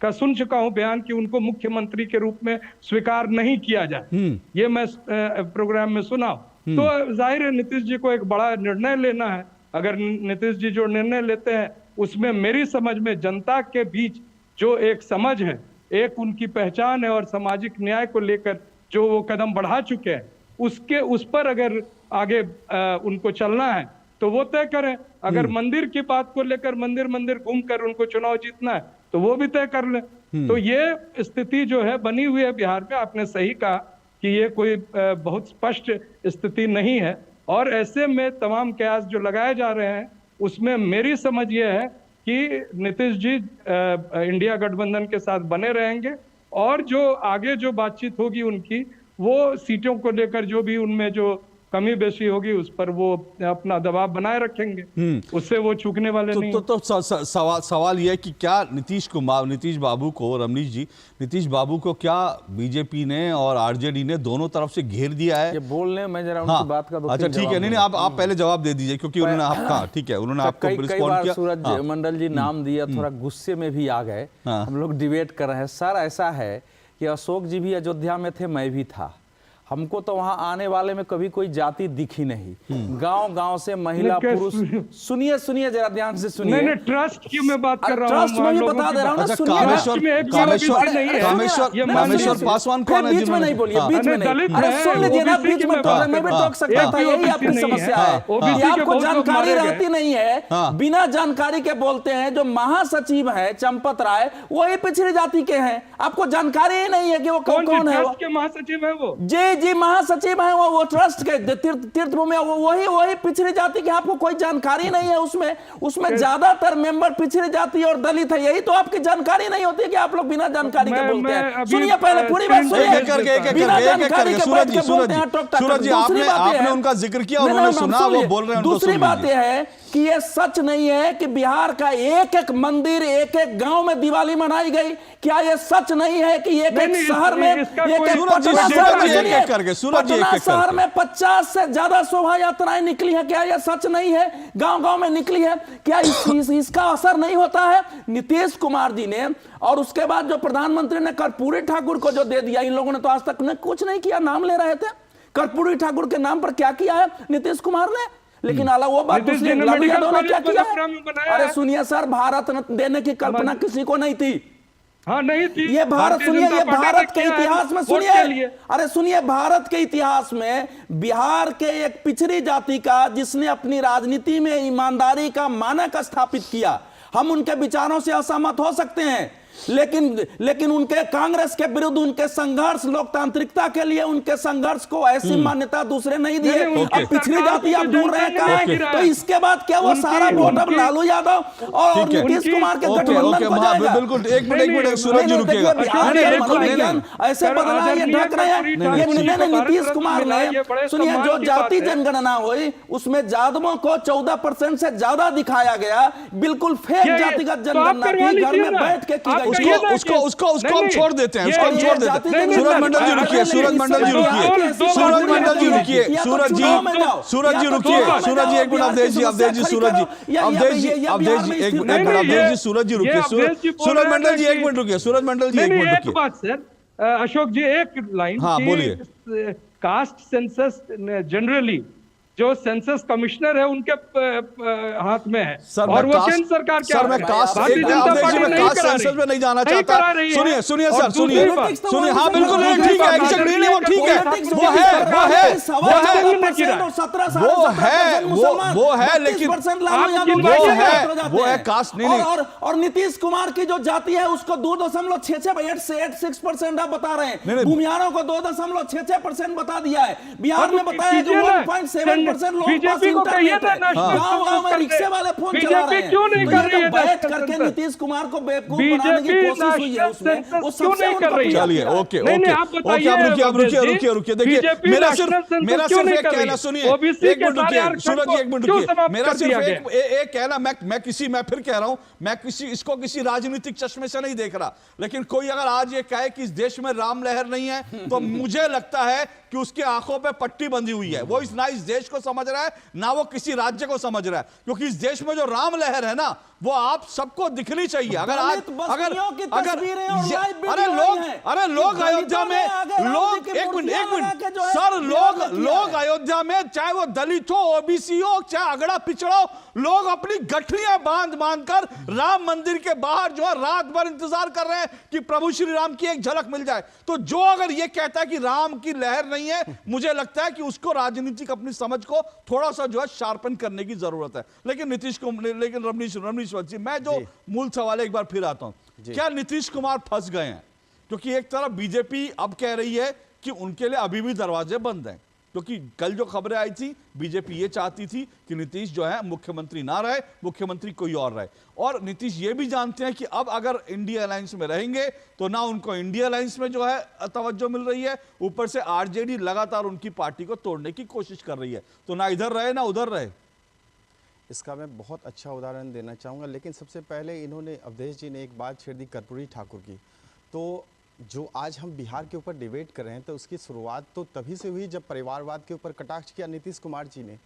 का सुन चुका हूं बयान कि उनको मुख्यमंत्री के रूप में स्वीकार नहीं किया जाए, ये मैं प्रोग्राम में सुना। तो जाहिर है नीतीश जी को एक बड़ा निर्णय लेना है। अगर नीतीश जी जो निर्णय लेते हैं उसमें मेरी समझ में जनता के बीच जो एक समझ है, एक उनकी पहचान है और सामाजिक न्याय को लेकर जो वो कदम बढ़ा चुके हैं, उस पर अगर आगे उनको चलना है तो वो तय करें। अगर मंदिर की बात को लेकर मंदिर घूमकर उनको चुनाव जीतना है तो वो भी तय कर ले। तो ये स्थिति जो है बनी हुई है बिहार में। आपने सही कहा कि ये कोई बहुत स्पष्ट स्थिति नहीं है, और ऐसे में तमाम कयास जो लगाए जा रहे हैं उसमें मेरी समझ ये है कि नीतीश जी इंडिया गठबंधन के साथ बने रहेंगे, और जो आगे जो बातचीत होगी उनकी, वो सीटों को लेकर जो भी उनमें जो कमी बेशी होगी उस पर वो अपना दबाव बनाए रखेंगे, उससे वो चूकने वाले नहीं। तो सवाल यह है कि क्या नीतीश बाबू को, रमनीश जी, नीतीश बाबू को क्या बीजेपी ने और आरजेडी ने दोनों तरफ से घेर दिया है? ये बोलने मैं जरा उनकी बात का अच्छा ठीक है, नहीं आप पहले जवाब दे दीजिए, क्योंकि उन्होंने आपका ठीक है, उन्होंने आपको कई बार सूरज मंडल जी नाम दिया, थोड़ा गुस्से में भी आ गए। हम लोग डिबेट कर रहे हैं। सर ऐसा है कि अशोक जी भी अयोध्या में थे, मैं भी था, हमको तो वहां आने वाले में कभी कोई जाति दिखी नहीं। गांव से महिला पुरुष, सुनिए जरा ध्यान से सुनिए। नहीं, ट्रस्ट की मैं बात कर रहा हूं। ट्रस्ट में बता दे रहा हूं ना, कामेश्वर पासवान कौन है? बीच में नहीं बोलिए, बीच में नहीं। अरे सुन लीजिए ना, बीच में मैं भी टोक सकता था। यही आपकी समस्या है, आपको जानकारी रहती नहीं है, बिना जानकारी के बोलते हैं। जो महासचिव है चंपत राय, वही पिछड़ी जाति के हैं, आपको जानकारी ही नहीं है कि वो कौन है। महासचिव है वो जी महासचिव है वो ट्रस्ट के तीर्थ भूमि, वही पिछड़ी जाति के। आपको कोई जानकारी नहीं है उसमें ज्यादातर मेंबर पिछड़ी जाति और दलित है। यही तो आपकी जानकारी नहीं होती कि आप लोग बिना जानकारी के बोलते हैं। सुनिए पहले पूरी बात सुनिए। बिना जानकारी के बात के बोलते हैं, सूरज जी आपने उनका जिक्र किया, उन्होंने सुना, वो बोल रहे हैं। दूसरी बात यह है कि यह सच नहीं है कि बिहार का एक मंदिर, एक गांव में दिवाली मनाई गई। क्या यह सच नहीं है कि एक शहर में, पटना शहर में 50 से ज्यादा शोभा यात्राएं निकली है? क्या यह सच नहीं है? गांव में निकली है। क्या इसका असर नहीं होता है? नीतीश कुमार जी ने और उसके बाद जो प्रधानमंत्री ने कर्पूरी ठाकुर को जो दे दिया, इन लोगों ने तो आज तक कुछ नहीं किया। नाम ले रहे थे, कर्पूरी ठाकुर के नाम पर क्या किया है नीतीश कुमार ने? लेकिन अला वो बात दूसरी, लालू यादव ने क्या किया? अरे सुनिए सर, भारत रत्न देने की कल्पना किसी को नहीं थी। हाँ नहीं थी। ये भारत, सुनिए, ये भारत के इतिहास में सुनिए, अरे सुनिए, भारत के इतिहास में बिहार के एक पिछड़ी जाति का जिसने अपनी राजनीति में ईमानदारी का मानक स्थापित किया, हम उनके विचारों से असहमत हो सकते हैं, लेकिन उनके कांग्रेस के विरुद्ध उनके संघर्ष, लोकतांत्रिकता के लिए उनके संघर्ष को ऐसी मान्यता दूसरे नहीं दिए। अब पिछड़ी जाति आप ढूंढ रहे हैं, तो इसके बाद क्या वो सारा वोट अब लालू यादव और नीतीश कुमार के गठबंधन को जाएगा? बिल्कुल, एक मिनट सूरज जी रुकिएगा। ऐसे बदला है, ये ढक रहे हैं। ये नीतीश कुमार ने, सुनिए, जो जाति जनगणना हुई उसमें यादवों को 14% से ज्यादा दिखाया गया। बिल्कुल फेक जातिगत जनगणना थी, घर में बैठ के की गई। उसको हम छोड़ देते हैं, उसको हम छोड़ देते हैं। सूरज मंडल जी रुकिए, सूरज मंडल जी रुकिए, सूरज मंडल जी रुकिए, सूरज जी रुकिए, सूरज जी एक मिनट, अवधेश जी, सूरज जी, एक मिनट, अवधेश जी, सूरज जी रुकिए, सूरज मंडल जी एक मिनट रुकिए, सूरज मंडल जी एक मिनट रुकिए। एक बात सर, अशोक जी एक लाइन, हाँ बोलिए। कास्ट सेंसस जनरली जो सेंसस कमिश्नर है उनके हाथ में है, और वो केंद्र सरकार के सर, मैं कास्ट सेंसस में नहीं जाना चाहता। सुनिए सर, सुनिए, हाँ बिल्कुल ठीक है, वो ठीक है, वो है, लेकिन वो है कास्ट नहीं। और नीतीश कुमार की जो जाति है उसको 2.66% आप बता रहे हैं। भूमिहारों को 2.66% बता दिया है। बिहार में बताया कि 1.7% बीजेपी को कहिए ना, गांव में रिक्शे वाले फोन चला रहे हैं। क्यों नहीं कर रही है? बैठ करके नीतीश कुमार को बेवकूफ बनाने की कोशिश हुई है उसमें, वो सबसे नहीं कर रही है। चलिए ओके, आप रुकिए, देखिए मेरा सिर्फ एक कहना, सुनिए, एक मिनट रुकिए, सूरज जी एक मिनट रुकिए, मेरा सिर्फ एक कहना, मैं फिर कह रहा हूं, मैं इसको किसी राजनीतिक चश्मे से नहीं देख रहा, लेकिन कोई अगर आज ये कहे कि इस देश में राम लहर नहीं है, तो मुझे लगता है कि उसके आंखों पे पट्टी बंधी हुई है। वो ना इस देश को समझ रहा है, ना वो किसी राज्य को समझ रहा है, क्योंकि इस देश में जो राम लहर है ना, वो आप सबको दिखनी चाहिए। अगर आज दलित बस्तियों की तस्वीरें और लाइव वीडियो अरे लोग अयोध्या में लोग एक मिनट सर लोग अयोध्या में चाहे वो दलित हो, ओबीसी हो, चाहे अगड़ा पिछड़ा हो, लोग अपनी गठरियां बांध कर राम मंदिर के बाहर जो है रात भर इंतजार कर रहे हैं कि प्रभु श्री राम की एक झलक मिल जाए। तो जो अगर ये कहता है कि राम की लहर नहीं है, मुझे लगता है कि उसको राजनीतिक अपनी समझ को थोड़ा सा जो है शार्पन करने की जरूरत है। लेकिन रमनीश जी, मैं जो मूल सवाल एक बार फिर आता हूं, क्या नीतीश कुमार फंस गए हैं? क्योंकि एक तरफ बीजेपी अब कह रही है कि उनके लिए अभी भी दरवाजे बंद हैं, क्योंकि कल जो खबरें आई थी बीजेपी ये चाहती थी कि नीतीश जो है मुख्यमंत्री ना रहे, मुख्यमंत्री कोई और रहे। और नीतीश ये भी जानते हैं कि अब अगर इंडिया अलायंस में रहेंगे तो ना उनको इंडिया अलायंस में जो है तवज्जो मिल रही है, ऊपर से आरजेडी लगातार उनकी पार्टी को तोड़ने की कोशिश कर रही है, तो ना इधर रहे ना उधर रहे। इसका मैं बहुत अच्छा उदाहरण देना चाहूँगा, लेकिन सबसे पहले इन्होंने अवधेश जी ने एक बात छेड़ दी कर्पूरी ठाकुर की। तो जो आज हम बिहार के ऊपर डिबेट कर रहे हैं तो उसकी शुरुआत तो तभी से हुई जब परिवारवाद के ऊपर कटाक्ष किया नीतीश कुमार जी ने।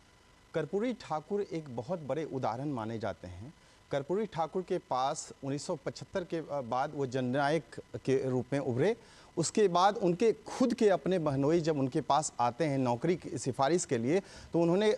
कर्पूरी ठाकुर एक बहुत बड़े उदाहरण माने जाते हैं। कर्पूरी ठाकुर के पास 1975 के बाद वो जननायक के रूप में उभरे। उसके बाद उनके खुद के अपने बहनोई जब उनके पास आते हैं नौकरी की सिफारिश के लिए, तो उन्होंने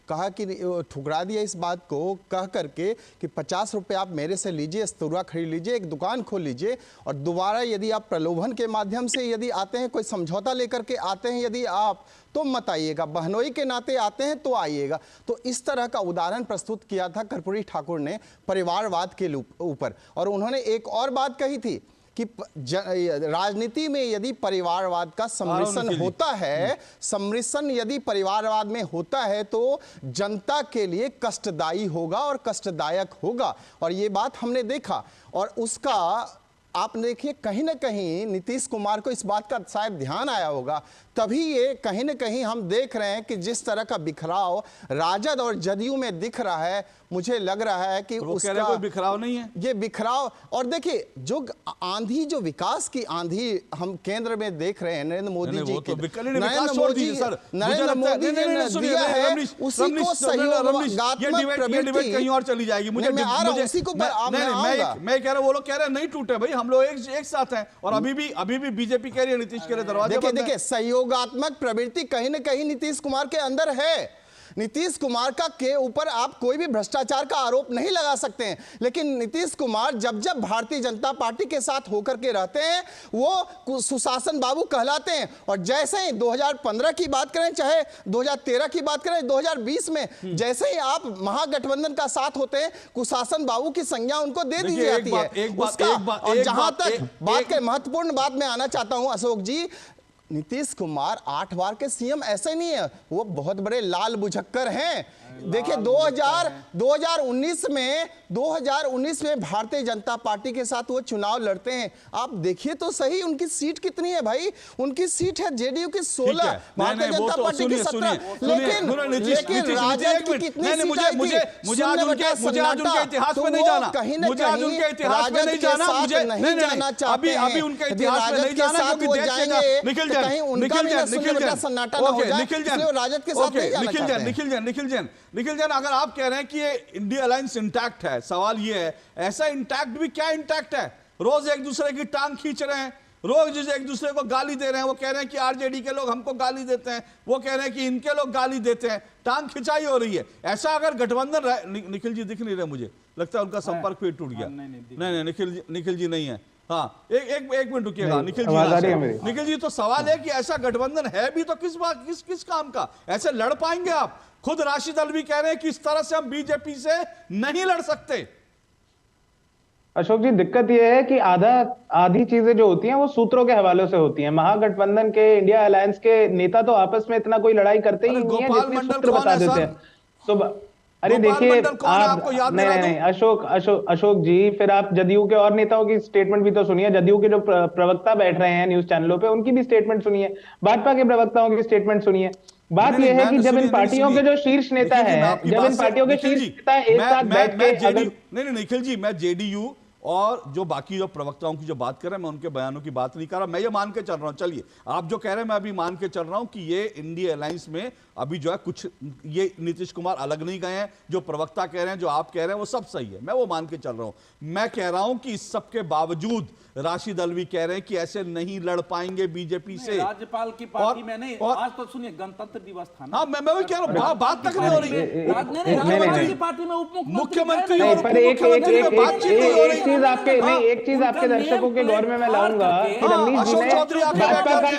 कहा कि ठुकरा दिया इस बात को कह करके कि 50 रुपये आप मेरे से लीजिए, स्तूरा खरीद लीजिए, एक दुकान खोल लीजिए, और दोबारा यदि आप प्रलोभन के माध्यम से यदि आते हैं, कोई समझौता लेकर के आते हैं यदि आप, तो मत आइएगा, बहनोई के नाते आते हैं तो आइएगा। तो इस तरह का उदाहरण प्रस्तुत किया था कर्पूरी ठाकुर ने परिवारवाद के ऊपर। और उन्होंने एक और बात कही थी कि राजनीति में यदि परिवारवाद का सम्मिश्रण होता है, सम्मिश्रण यदि परिवारवाद में होता है तो जनता के लिए कष्टदायी होगा और कष्टदायक होगा, और ये बात हमने देखा। और उसका आप देखिए कहीं ना कहीं नीतीश कुमार को इस बात का शायद ध्यान आया होगा, तभी ये कहीं ना कहीं हम देख रहे हैं कि जिस तरह का बिखराव राजद और जदयू में दिख रहा है, मुझे लग रहा है कि उसका कोई बिखराव नहीं है, ये बिखराव। और देखिए जो आंधी, जो विकास की आंधी हम केंद्र में देख रहे हैं, नरेंद्र मोदी जी की, नरेंद्र मोदी जी ने दिया है, उसी को सहयोगात्मक प्रवृत्ति कहीं और चली जाएगी। मुझे मैं आ रहा हूं उसी को, मैं कह रहा हूं, वो लोग कह रहे हैं नहीं टूटे भाई, हम लोग एक साथ हैं, और अभी भी बीजेपी कह रही है नीतीश के लिए दरवाजे बंद हैं। देखिए सहयोगात्मक प्रवृत्ति कहीं ना कहीं नीतीश कुमार के अंदर है। नीतीश कुमार का के ऊपर आप कोई भी भ्रष्टाचार का आरोप नहीं लगा सकते हैं, लेकिन नीतीश कुमार जब जब भारतीय जनता पार्टी के साथ होकर के रहते हैं वो सुशासन बाबू कहलाते हैं। और जैसे ही 2015 की बात करें, चाहे 2013 की बात करें, 2020 में जैसे ही आप महागठबंधन का साथ होते हैं, कुशासन बाबू की संज्ञा उनको दे दी जाती है। और जहां तक बात के महत्वपूर्ण बात में आना चाहता हूं अशोक जी, नीतीश कुमार 8 बार के सीएम ऐसे नहीं है, वो बहुत बड़े लाल बुझक्कर हैं। देखिए 2019 में भारतीय जनता पार्टी के साथ वो चुनाव लड़ते हैं। आप देखिए तो सही उनकी सीट कितनी है भाई, उनकी सीट है जेडीयू की 16, भारतीय जनता पार्टी की 17, लेकिन राजद की कितनी सीट है? मुझे आज उनके इतिहास में नहीं जाना, मुझे आज उनके इतिहास में नहीं जाना, मुझे नहीं, अभी उनके इतिहास में नहीं जाना, क्योंकि देश से निकल जाए, निखिल जैन, अगर आप कह रहे हैं कि ये इंडिया अलायंस इंटैक्ट है, सवाल ये है, ऐसा इंटैक्ट भी क्या इंटैक्ट है? रोज एक दूसरे की टांग खींच रहे हैं, रोज एक दूसरे को गाली दे रहे हैं। वो कह रहे हैं कि आरजेडी के लोग हमको गाली देते हैं, वो कह रहे हैं कि इनके लोग गाली देते हैं, टांग खिंचाई हो रही है। ऐसा अगर गठबंधन निखिल जी दिख नहीं रहे, मुझे लगता है उनका संपर्क फिर टूट गया। नहीं, निखिल जी नहीं है। हाँ, एक मिनट रुकिएगा निखिल जी, तो सवाल है कि ऐसा गठबंधन है भी तो किस काम का? ऐसे लड़ पाएंगे आप? खुद राशि दल भी कह रहे हैं कि इस तरह से हम बीजेपी से नहीं लड़ सकते। अशोक जी, दिक्कत यह है कि आधी चीजें जो होती हैं वो सूत्रों के हवाले से होती हैं। महागठबंधन के, इंडिया अलायंस के नेता तो आपस में इतना कोई लड़ाई करते ही नहीं है जितने सूत्र बता देते हैं। सुबह अरे देखिए आप नहीं अशोक जी, फिर आप जदयू के और नेताओं की स्टेटमेंट भी तो सुनिए। जदयू के जो प्रवक्ता बैठ रहे हैं न्यूज चैनलों पे, उनकी भी स्टेटमेंट सुनिए, भाजपा के प्रवक्ताओं की स्टेटमेंट सुनिए। बात यह है कि जब इन पार्टियों के जो शीर्ष नेता हैं, जब इन पार्टियों के शीर्ष नेता एक साथ बैठ के, नहीं निखिल जी, मैं जेडीयू और जो बाकी जो प्रवक्ताओं की जो बात कर रहे हैं, मैं उनके बयानों की बात नहीं कर रहा, मैं ये मान के चल रहा हूं, चलिए आप जो कह रहे हैं मैं अभी मान के चल रहा हूं कि ये इंडिया अलायंस में अभी जो है कुछ, ये नीतीश कुमार अलग नहीं गए हैं, जो प्रवक्ता कह रहे हैं, जो आप कह रहे हैं वो सब सही है, मैं वो मान के चल रहा हूं। मैं कह रहा हूं कि इस सब के बावजूद राशिद अलवी कह रहे हैं कि ऐसे नहीं लड़ पाएंगे बीजेपी से। राज्यपाल की पार्टी में नहीं, आज तो सुनिए गणतंत्र दिवस था ना। हाँ, मैं वही कह रहा हूँ, बात तक नहीं हो रही है। पार्टी में मुख्यमंत्री एक चीज आपके दर्शकों के गौर में मैं लाऊंगा कि रमनीश जी ने भाजपा का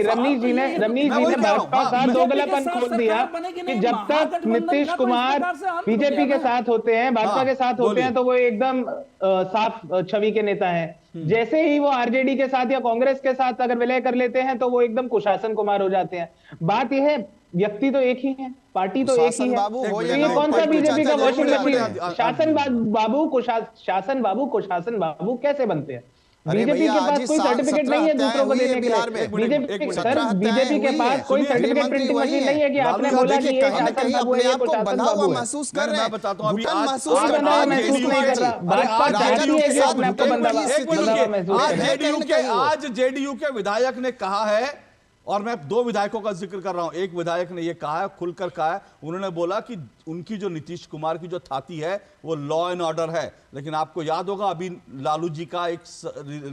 रमनीश जी ने भाजपा का दोगलापन खोल दिया कि जब तक नीतीश कुमार बीजेपी के साथ होते हैं, भाजपा के साथ होते हैं, तो वो एकदम साफ छवि के नेता हैं। जैसे ही वो आरजेडी के साथ या कांग्रेस के साथ अगर विलय कर लेते हैं तो वो एकदम कुशासन कुमार हो जाते हैं। बात यह है, व्यक्ति तो एक ही है, पार्टी तो एक ही है, तो ये कौन सा बीजेपी का वॉशिंग मशीन है? शासन बाबू कुशासन कैसे बनते हैं? बीजेपी के पास कोई सर्टिफिकेट नहीं है दूसरों को देने के लिए। बीजेपी के पास कोई सर्टिफिकेट प्रिंटिंग मशीन नहीं है कि आपने बोला कि ये शासन बाबू है, ये कुशासन बाबू है। महसूस कर रहे हैं, मैं बताता हूं अभी महसूस नहीं कर रहा, भाजपा चाहती है कि अपने आप को आज जेडीयू के विधायक ने कहा है, और मैं दो विधायकों का जिक्र कर रहा हूं, एक विधायक ने यह कहा है, खुलकर कहा है, उन्होंने बोला कि उनकी जो नीतीश कुमार की जो थाती है वो लॉ एंड ऑर्डर है। लेकिन आपको याद होगा अभी लालू जी का एक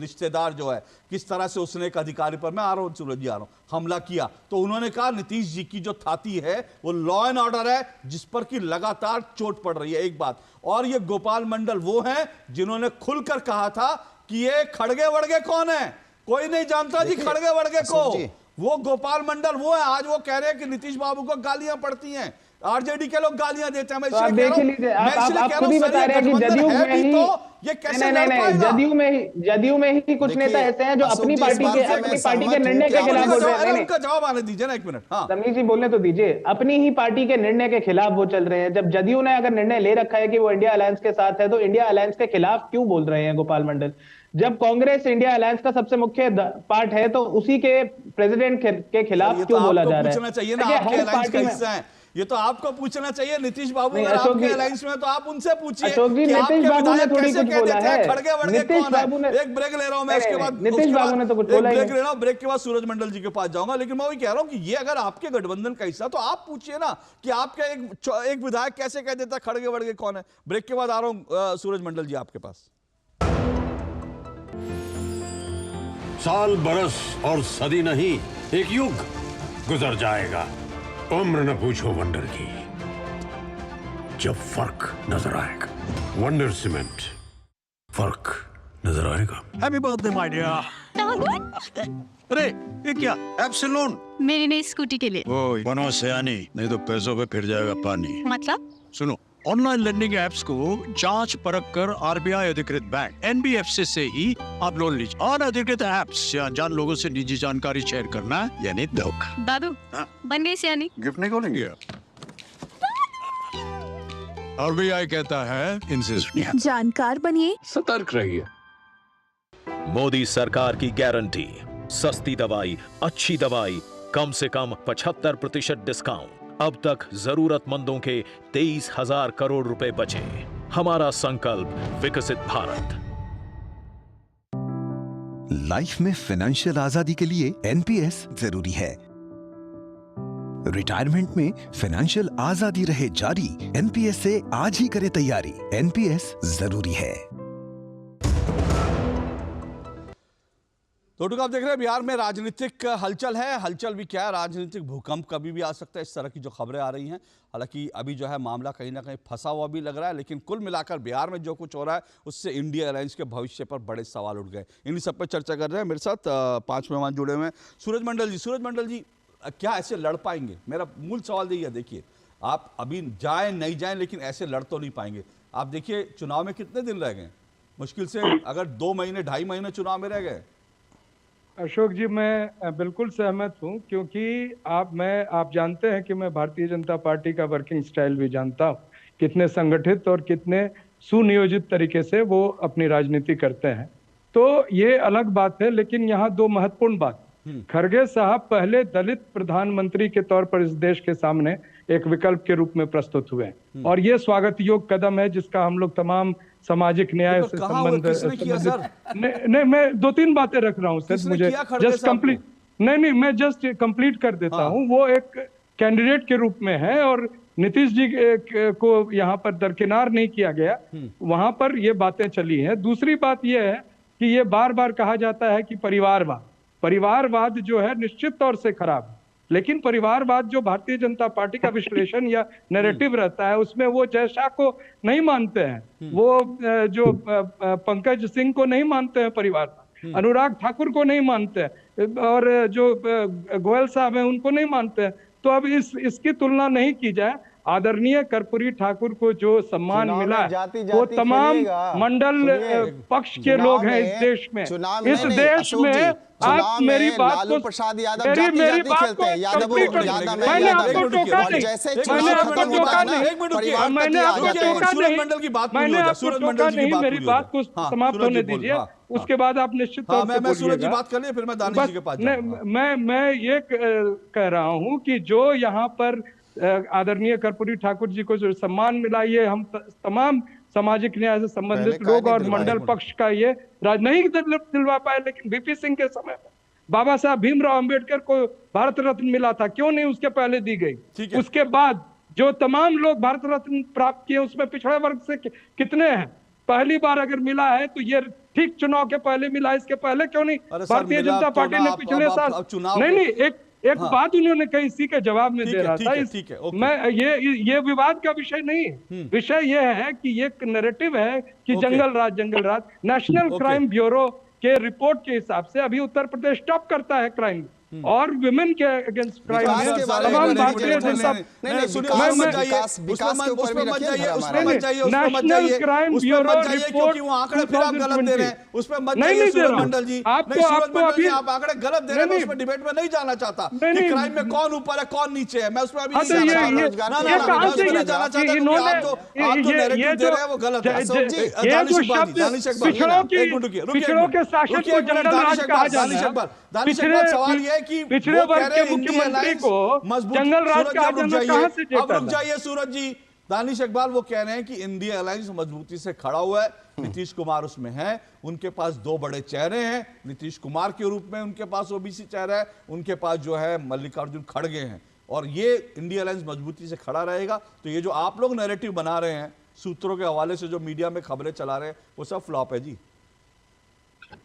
रिश्तेदार जो है किस तरह से उसने एक अधिकारी पर, मैं आ रहा हूं सूरज जी, आ रहा हूं, हमला किया। तो उन्होंने कहा नीतीश जी की जो थाती है वो लॉ एंड ऑर्डर है, जिस पर कि लगातार चोट पड़ रही है, एक बात। और ये गोपाल मंडल वो हैं जिन्होंने खुलकर कहा था कि ये खड़गे वड़गे कौन है, कोई नहीं जानता जी खड़गे वड़गे को। वो गोपाल मंडल वो है, आज वो कह रहे हैं कि नीतीश बाबू को गालियां पड़ती हैं, आरजेडी के लोग गालियां देते हैं। मैं इसलिए कह रहा हूं, आप खुद ही बता रहे हैं कि जदयू में ही ये कैसे लड़ पाएगा? जदयू में ही कुछ नेता ऐसे हैं जो अपनी पार्टी के निर्णय के खिलाफ बोल रहे हैं। उनका जवाब आने दीजिए ना, एक मिनट। हाँ, रमनीश जी बोलने तो दीजिए। अपनी ही पार्टी के निर्णय के खिलाफ वो चल रहे हैं। जब जदयू ने अगर निर्णय ले रखा है कि वो इंडिया अलायंस के साथ है, तो इंडिया अलायंस के खिलाफ क्यों बोल रहे हैं गोपाल मंडल? जब कांग्रेस इंडिया अलायंस का सबसे मुख्य पार्ट है, तो उसी के प्रेसिडेंट के खिलाफ क्यों बोला जा रहा है? पूछना चाहिए ना, आपके अलायंस का हिस्सा है, ये तो आपको पूछना चाहिए। नीतीश बाबू अगर आपके अलायंस में, तो आप उनसे पूछिए कि आपके विधायक कैसे कह देते हैं खड़गे वड़गे कौन है। एक ब्रेक ले रहा हूं मैं, उसके बाद नीतीश बाबू ने तो कुछ बोला ही नहीं। ब्रेक ले रहा हूं, ब्रेक के बाद सूरज मंडल जी के पास जाऊंगा। लेकिन मैं वही कह रहा हूं कि ये अगर आपके गठबंधन का हिस्सा, तो आप पूछिए ना कि आपका एक विधायक कैसे कह देता है खड़गे वड़गे कौन है। ब्रेक के बाद आ रहा हूं सूरज मंडल जी आपके पास। साल बरस और सदी नहीं, एक युग गुजर जाएगा, उम्र न पूछो वंडर की, जब फर्क नजर आएगा। वंडर सीमेंट, फर्क नजर आएगा। Happy birthday my dear. अरे ये क्या? एप्सिलॉन मेरी नई स्कूटी के लिए। ओए बनो सयानी, नहीं तो पैसों पे फिर जाएगा पानी। मतलब? सुनो, ऑनलाइन लैंडिंग एप्स को जांच परख कर आरबीआई अधिकृत बैंक एनबीएफसी से ही आप लोन लीजिए। अनधिकृत एप्स या अनजान लोगों से निजी जानकारी शेयर करना यानी धोखा। दादू बन गई सियानी। गिफ्ट नहीं खोलेंगे? आरबीआई कहता है इनसे सुनिए, जानकार बनिए, सतर्क रहिए। मोदी सरकार की गारंटी, सस्ती दवाई, अच्छी दवाई, कम से कम 75% डिस्काउंट। अब तक जरूरतमंदों के 23,000 करोड़ रुपए बचे। हमारा संकल्प विकसित भारत। लाइफ में फाइनेंशियल आजादी के लिए एनपीएस जरूरी है। रिटायरमेंट में फाइनेंशियल आजादी रहे जारी, एनपीएस से आज ही करें तैयारी। एनपीएस जरूरी है। तो आप देख रहे हैं बिहार में राजनीतिक हलचल है। हलचल भी क्या है, राजनीतिक भूकंप कभी भी आ सकता है, इस तरह की जो खबरें आ रही हैं। हालांकि अभी जो है मामला कहीं ना कहीं फंसा हुआ भी लग रहा है, लेकिन कुल मिलाकर बिहार में जो कुछ हो रहा है उससे इंडिया अलायंस के भविष्य पर बड़े सवाल उठ गए। इन्हीं सब पर चर्चा कर रहे हैं। मेरे साथ 5 मेहमान जुड़े हुए हैं। सूरज मंडल जी, क्या ऐसे लड़ पाएंगे? मेरा मूल सवाल यही है। देखिए, आप अभी जाएं नहीं जाएं, लेकिन ऐसे लड़ तो नहीं पाएंगे। आप देखिए, चुनाव में कितने दिन रह गए? मुश्किल से अगर 2 महीने 2.5 महीने चुनाव में रह गए। अशोक जी, मैं बिल्कुल सहमत हूं, क्योंकि आप जानते हैं कि मैं भारतीय जनता पार्टी का वर्किंग स्टाइल भी जानता हूं, कितने संगठित और कितने सुनियोजित तरीके से वो अपनी राजनीति करते हैं। तो ये अलग बात है, लेकिन यहाँ 2 महत्वपूर्ण बात। खड़गे साहब पहले दलित प्रधानमंत्री के तौर पर इस देश के सामने एक विकल्प के रूप में प्रस्तुत हुए हैं, और ये स्वागत योग्य कदम है, जिसका हम लोग तमाम सामाजिक न्याय से नहीं, मैं 2-3 बातें रख रहा हूँ सर, मुझे जस्ट कंप्लीट नहीं, मैं जस्ट कंप्लीट कर देता हूँ। वो एक कैंडिडेट के रूप में है और नीतीश जी को यहाँ पर दरकिनार नहीं किया गया, वहां पर ये बातें चली हैं। दूसरी बात ये है कि ये बार बार कहा जाता है कि परिवारवाद जो है निश्चित तौर से खराब है, लेकिन परिवारवाद जो भारतीय जनता पार्टी का विश्लेषण या नैरेटिव रहता है उसमें वो जय शाह को नहीं मानते हैं, वो जो पंकज सिंह को नहीं मानते हैं परिवारवाद, अनुराग ठाकुर को नहीं मानते हैं और जो गोयल साहब हैं उनको नहीं मानते हैं। तो अब इसकी तुलना नहीं की जाए। आदरणीय कर्पूरी ठाकुर को जो सम्मान मिला वो तमाम मंडल पक्ष के लोग हैं इस देश में। इस देश में आप मेरी बात को मेरी बात को मैंने आपको टोका नहीं, मैंने आपको टोका नहीं, मैंने आपको टोका नहीं, मेरी बात को समाप्त होने दीजिए, उसके बाद आप निश्चित तौर से मैं सूरज जी बात कर लिए, फिर मैं दानिश जी के पास जाऊंगा। मैं ये कह रहा हूं कि जो यहाँ पर आदरणीय कर्पूरी ठाकुर जी को जो सम्मान मिला, ये हम तमाम सामाजिक न्याय से संबंधित लोग और मंडल पक्ष का ये नहीं दिलवा पाए, लेकिन बीपी सिंह के समय में बाबा साहब भीमराव अंबेडकर को भारत रत्न मिला था, क्यों नहीं उसके पहले दी गई? उसके बाद जो तमाम लोग भारत रत्न प्राप्त किए उसमें पिछड़े वर्ग से कितने हैं? पहली बार अगर मिला है तो ये ठीक चुनाव के पहले मिला, इसके पहले क्यों नहीं? भारतीय जनता पार्टी ने पिछले साल नहीं, एक बात उन्होंने कही, इसी के जवाब में दे रहा था। मैं ये विवाद का विषय नहीं है, विषय ये है कि ये नैरेटिव है कि जंगल राज नेशनल क्राइम ब्यूरो के रिपोर्ट के हिसाब से अभी उत्तर प्रदेश टॉप करता है क्राइम और विमेन के अगेंस्ट क्राइम में तमाम Bharatiya Janata national crime bureau report आपको अभी आप आंकड़े गलत दे रहे हैं, उसमें डिबेट में नहीं जाना चाहता कि क्राइम में कौन ऊपर है कौन नीचे है, मैं उसमें अभी नहीं जाना चाहता। आप जो नैरेटिव दे रहे हैं वो गलत है। पिछड़ों के शासन को जंगल राज कहा जाता है। सवाल ये कि पिछड़े वर्ग के मुख्यमंत्री को जंगल राज कहा जाना कहां से देता? अब रुक जाइए सूरज जी, दानिश इकबाल वो कह रहे हैं कि इंडिया अलायंस मजबूती से खड़ा हुआ है, नीतीश कुमार उसमें है, उनके पास 2 बड़े चेहरे हैं, नीतीश कुमार के रूप में उनके पास ओबीसी चेहरा है, उनके पास जो है मल्लिकार्जुन खड़गे हैं, और ये इंडिया अलायंस मजबूती से खड़ा रहेगा। तो ये जो आप लोग नैरेटिव बना रहे हैं सूत्रों के हवाले से, जो मीडिया में खबरें चला रहे हैं, वो सब फ्लॉप है जी।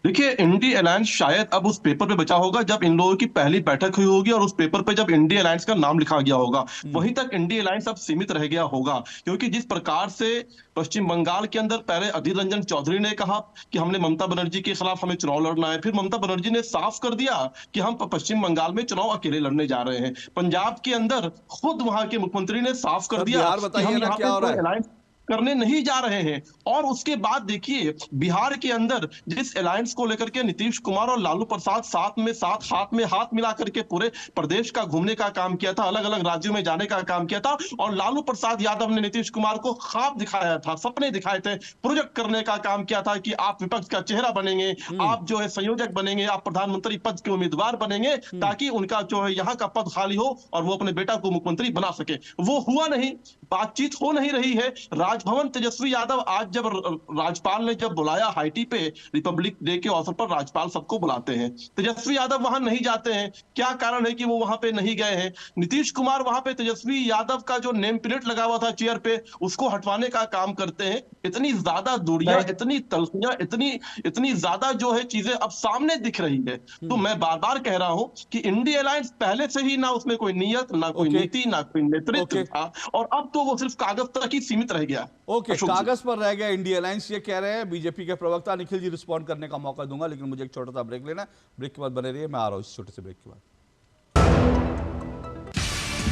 देखिए, इंडिया अलायंस शायद अब उस पेपर पे बचा होगा जब इन लोगों की पहली बैठक हुई होगी और उस पेपर पे जब इंडिया अलायंस का नाम लिखा गया होगा, वहीं तक इंडिया अलायंस अब सीमित रह गया होगा। क्योंकि जिस प्रकार से पश्चिम बंगाल के अंदर पहले अधीर रंजन चौधरी ने कहा कि हमने ममता बनर्जी के खिलाफ हमें चुनाव लड़ना है, फिर ममता बनर्जी ने साफ कर दिया कि हम पश्चिम बंगाल में चुनाव अकेले लड़ने जा रहे हैं। पंजाब के अंदर खुद वहां के मुख्यमंत्री ने साफ कर दिया कि हम यहाँ पे अलायंस करने नहीं जा रहे हैं। और उसके बाद देखिए, बिहार के अंदर जिस अलायंस को लेकर के नीतीश कुमार और लालू प्रसाद साथ हाथ में हाथ मिला करके पूरे प्रदेश का घूमने का काम किया था, अलग अलग राज्यों में जाने का काम किया था, और लालू प्रसाद यादव ने नीतीश कुमार को ख्वाब दिखाया था, सपने दिखाए थे, प्रोजेक्ट करने का काम किया था कि आप विपक्ष का चेहरा बनेंगे, आप जो है संयोजक बनेंगे, आप प्रधानमंत्री पद के उम्मीदवार बनेंगे, ताकि उनका जो है यहाँ का पद खाली हो और वो अपने बेटा को मुख्यमंत्री बना सके। वो हुआ नहीं, बातचीत हो नहीं रही है। राजभवन तेजस्वी यादव आज जब राज्यपाल ने जब बुलाया हाईटी पे रिपब्लिक डे के अवसर पर, राज्यपाल सबको बुलाते हैं, तेजस्वी यादव वहां नहीं जाते हैं। क्या कारण है कि वो वहां पे नहीं गए हैं? नीतीश कुमार वहां पे तेजस्वी यादव का जो नेम प्लेट लगा हुआ था चेयर पे, उसको हटवाने का काम करते हैं। इतनी ज्यादा दूरियां, इतनी तलखियां, इतनी ज्यादा जो है चीजें अब सामने दिख रही है। तो मैं बार बार कह रहा हूं कि इंडिया अलायंस पहले से ही ना उसमें कोई नियत, ना कोई नीति, ना कोई नेतृत्व था, और अब तो वो सिर्फ कागज तक ही सीमित रह गया। कागज पर रह गया इंडिया अलायंस, ये कह रहे हैं बीजेपी के प्रवक्ता। निखिल जी रिस्पॉन्ड करने का मौका दूंगा, लेकिन मुझे एक छोटा सा ब्रेक लेना है। ब्रेक के बाद बने रहिए, मैं आ रहा हूं इस छोटे से ब्रेक के बाद।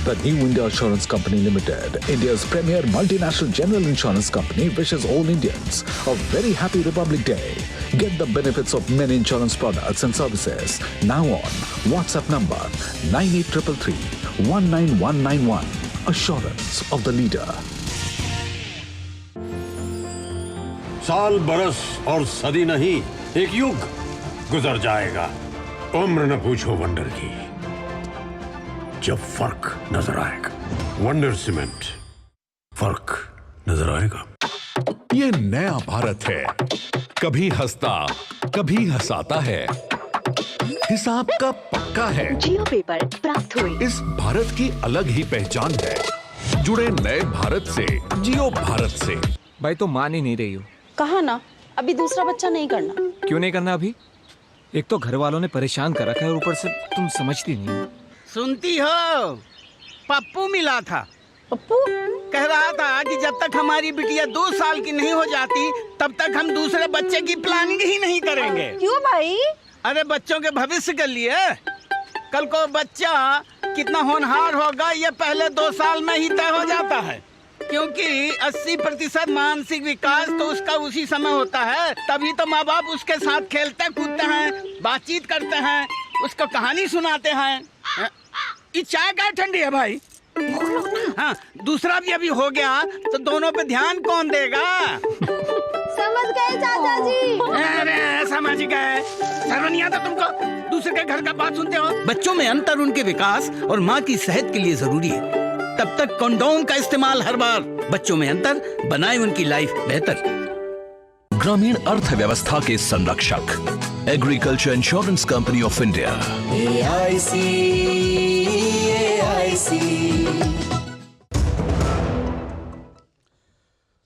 The New India Assurance Company Limited, India's premier multinational general insurance company, wishes all Indians a very happy Republic Day. Get the benefits of many insurance products and services now on WhatsApp number 9833 19191. Assurance of the leader. साल, बरस और सदी नहीं, एक युग गुजर जाएगा, उम्र न पूछो वंडर की, जब फर्क नजर आएगा। वंडर सीमेंट, फर्क नजर आएगा। ये नया भारत है, कभी हंसता कभी हंसाता है, हिसाब का पक्का है। जियो पेपर प्राप्त हुए। इस भारत की अलग ही पहचान है। जुड़े नए भारत से, जियो भारत से। भाई तो मान ही नहीं रही हो। कहा ना अभी दूसरा बच्चा नहीं करना। क्यों नहीं करना अभी? एक तो घर वालों ने परेशान कर रखा है और ऊपर से तुम समझती नहीं हो। सुनती हो, पप्पू मिला था। पप्पू कह रहा था कि जब तक हमारी बिटिया 2 साल की नहीं हो जाती तब तक हम दूसरे बच्चे की प्लानिंग ही नहीं करेंगे। क्यों भाई? अरे बच्चों के भविष्य के लिए। कल को बच्चा कितना होनहार होगा ये पहले 2 साल में ही तय हो जाता है, क्योंकि 80% मानसिक विकास तो उसका उसी समय होता है। तभी तो माँ बाप उसके साथ खेलते कूदते हैं, बातचीत करते हैं, उसको कहानी सुनाते हैं। ये चाय क्या ठंडी है भाई? हाँ, दूसरा भी अभी हो गया तो दोनों पे ध्यान कौन देगा? समझ गए चाचा जी। अरे समझ गए, शर्म नहीं आता तुमको? दूसरे के घर का बात सुनते हो। बच्चों में अंतर उनके विकास और माँ की सेहत के लिए जरूरी है। तब तक कंडोम का इस्तेमाल हर बार। बच्चों में अंतर बनाए उनकी लाइफ बेहतर। ग्रामीण अर्थव्यवस्था के संरक्षक agriculture insurance company of India.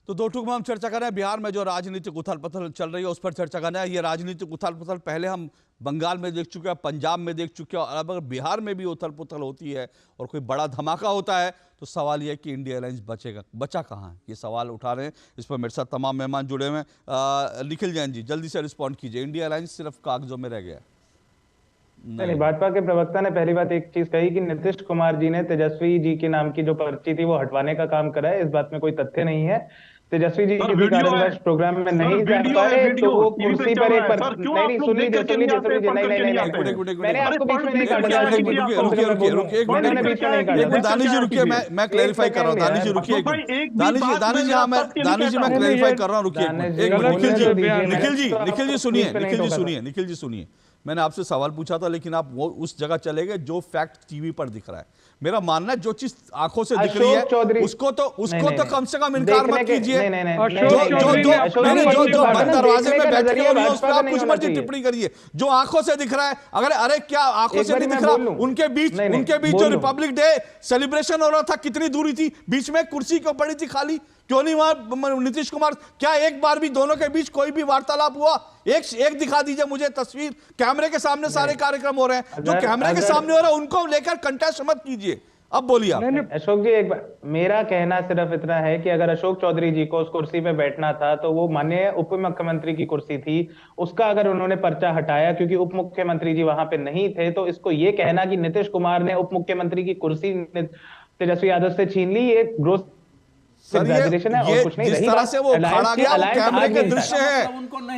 तो दो टूक में हम चर्चा कर रहे हैं बिहार में जो राजनीतिक उथल पुथल चल रही है उस पर चर्चा करना है। ये राजनीतिक उथल पुथल पहले हम बंगाल में देख चुके हैं, पंजाब में देख चुके हैं, और अब अगर बिहार में भी उथल पुथल होती है और कोई बड़ा धमाका होता है तो सवाल ये है कि इंडिया अलायंस बचा कहाँ है? ये सवाल उठा रहे हैं। इस पर मेरे साथ तमाम मेहमान जुड़े हुए हैं। निखिल जैन जी जल्दी से रिस्पॉन्ड कीजिए। इंडिया अलायंस सिर्फ कागजों में रह गया? नहीं, भाजपा के प्रवक्ता ने पहली बात एक चीज कही कि नीतीश कुमार जी ने तेजस्वी जी के नाम की जो पर्ची थी वो हटवाने का काम करा है। इस बात में कोई तथ्य नहीं है। तेजस्वी जी किसी कारणवश प्रोग्राम में नहीं जा पाए तो वो कुर्सी पर एक नहीं सुन लीजिए नहीं मैंने आपको बीच में नहीं काटा। दानिश जी रुकिए, मैं क्लैरिफाई कर रहा हूँ। दानिश जी रुकिए, दानिश जी हाँ मैं क्लैरिफाई कर रहा हूँ। रुकिए निखिल जी सुनिए। मैंने आपसे सवाल पूछा था लेकिन आप वो उस जगह चले गए जो फैक्ट टीवी पर दिख रहा है। मेरा मानना है जो चीज आंखों से दिख रही है उसको तो कम से कम इनकार मत कीजिए। जो बंद दरवाजे में बैठे हो उस पर आप कुछ मर्जी टिप्पणी करिए। जो आंखों से दिख रहा है, अरे क्या आंखों से नहीं दिख रहा? उनके बीच जो रिपब्लिक डे सेलिब्रेशन हो रहा था कितनी दूरी थी? बीच में कुर्सी क्यों पड़ी थी खाली? क्यों नहीं वहां नीतीश कुमार? क्या एक बार भी दोनों के बीच कोई भी वार्तालाप हुआ? एक दिखा दीजिए मुझे तस्वीर। कैमरे के सामने सारे कार्यक्रम हो रहे हैं, जो कैमरे के सामने हो रहा है उनको लेकर कंटेस्ट मत कीजिए। अब बोलिए आप। अशोक जी एक बार मेरा कहना सिर्फ इतना है कि अगर अशोक चौधरी जी को उस कुर्सी पे बैठना था तो वो माननीय उप मुख्यमंत्री की कुर्सी थी, उसका अगर उन्होंने पर्चा हटाया क्योंकि उप मुख्यमंत्री जी वहां पे नहीं थे, तो इसको ये कहना कि नीतीश कुमार ने उप मुख्यमंत्री की कुर्सी तेजस्वी यादव से छीन ली, ये ग्रोथ है और कुछ नहीं। जिस तरह से वो खड़ा गया वो कैमरे के दृश्य है,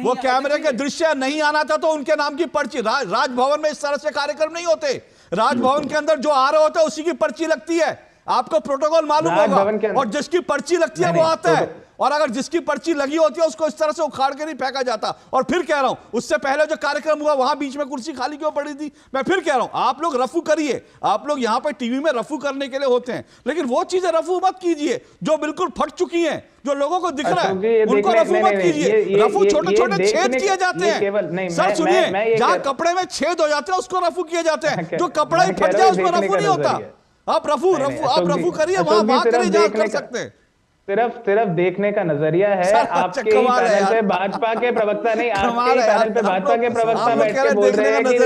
वो कैमरे के दृश्य नहीं आना था तो उनके नाम की पर्ची। राजभवन में इस तरह से कार्यक्रम नहीं होते। राजभवन के अंदर जो आ रहे होते हैं उसी की पर्ची लगती है। आपको प्रोटोकॉल मालूम होगा। और जिसकी पर्ची लगती है वो आता है, और अगर जिसकी पर्ची लगी होती है उसको इस तरह से उखाड़ के नहीं फेंका जाता। और फिर कह रहा हूं उससे पहले जो कार्यक्रम हुआ वहां बीच में कुर्सी खाली क्यों पड़ी थी? मैं फिर कह रहा हूं आप लोग रफू करिए, आप लोग यहां पे टीवी में रफू करने के लिए होते हैं, लेकिन वो चीजें रफू मत कीजिए जो बिल्कुल फट चुकी हैं, जो लोगों को दिख रहा है उनको रफू मत कीजिए। रफू छोटे छोटे छेद किए जाते हैं। सर सुनिए, जहां कपड़े में छेद हो जाते हैं उसको रफू किए जाते हैं, जो कपड़ा ही फट जाए उसमें रफू नहीं होता। आप रफू करिए, वहां करिए जहां कर सकते हैं। सिर्फ देखने का नजरिया है। आपके ही पैनल पे भाजपा के प्रवक्ता नहीं, आपके ही पैनल पे भाजपा के प्रवक्ता बैठ के बोल रहे हैं कि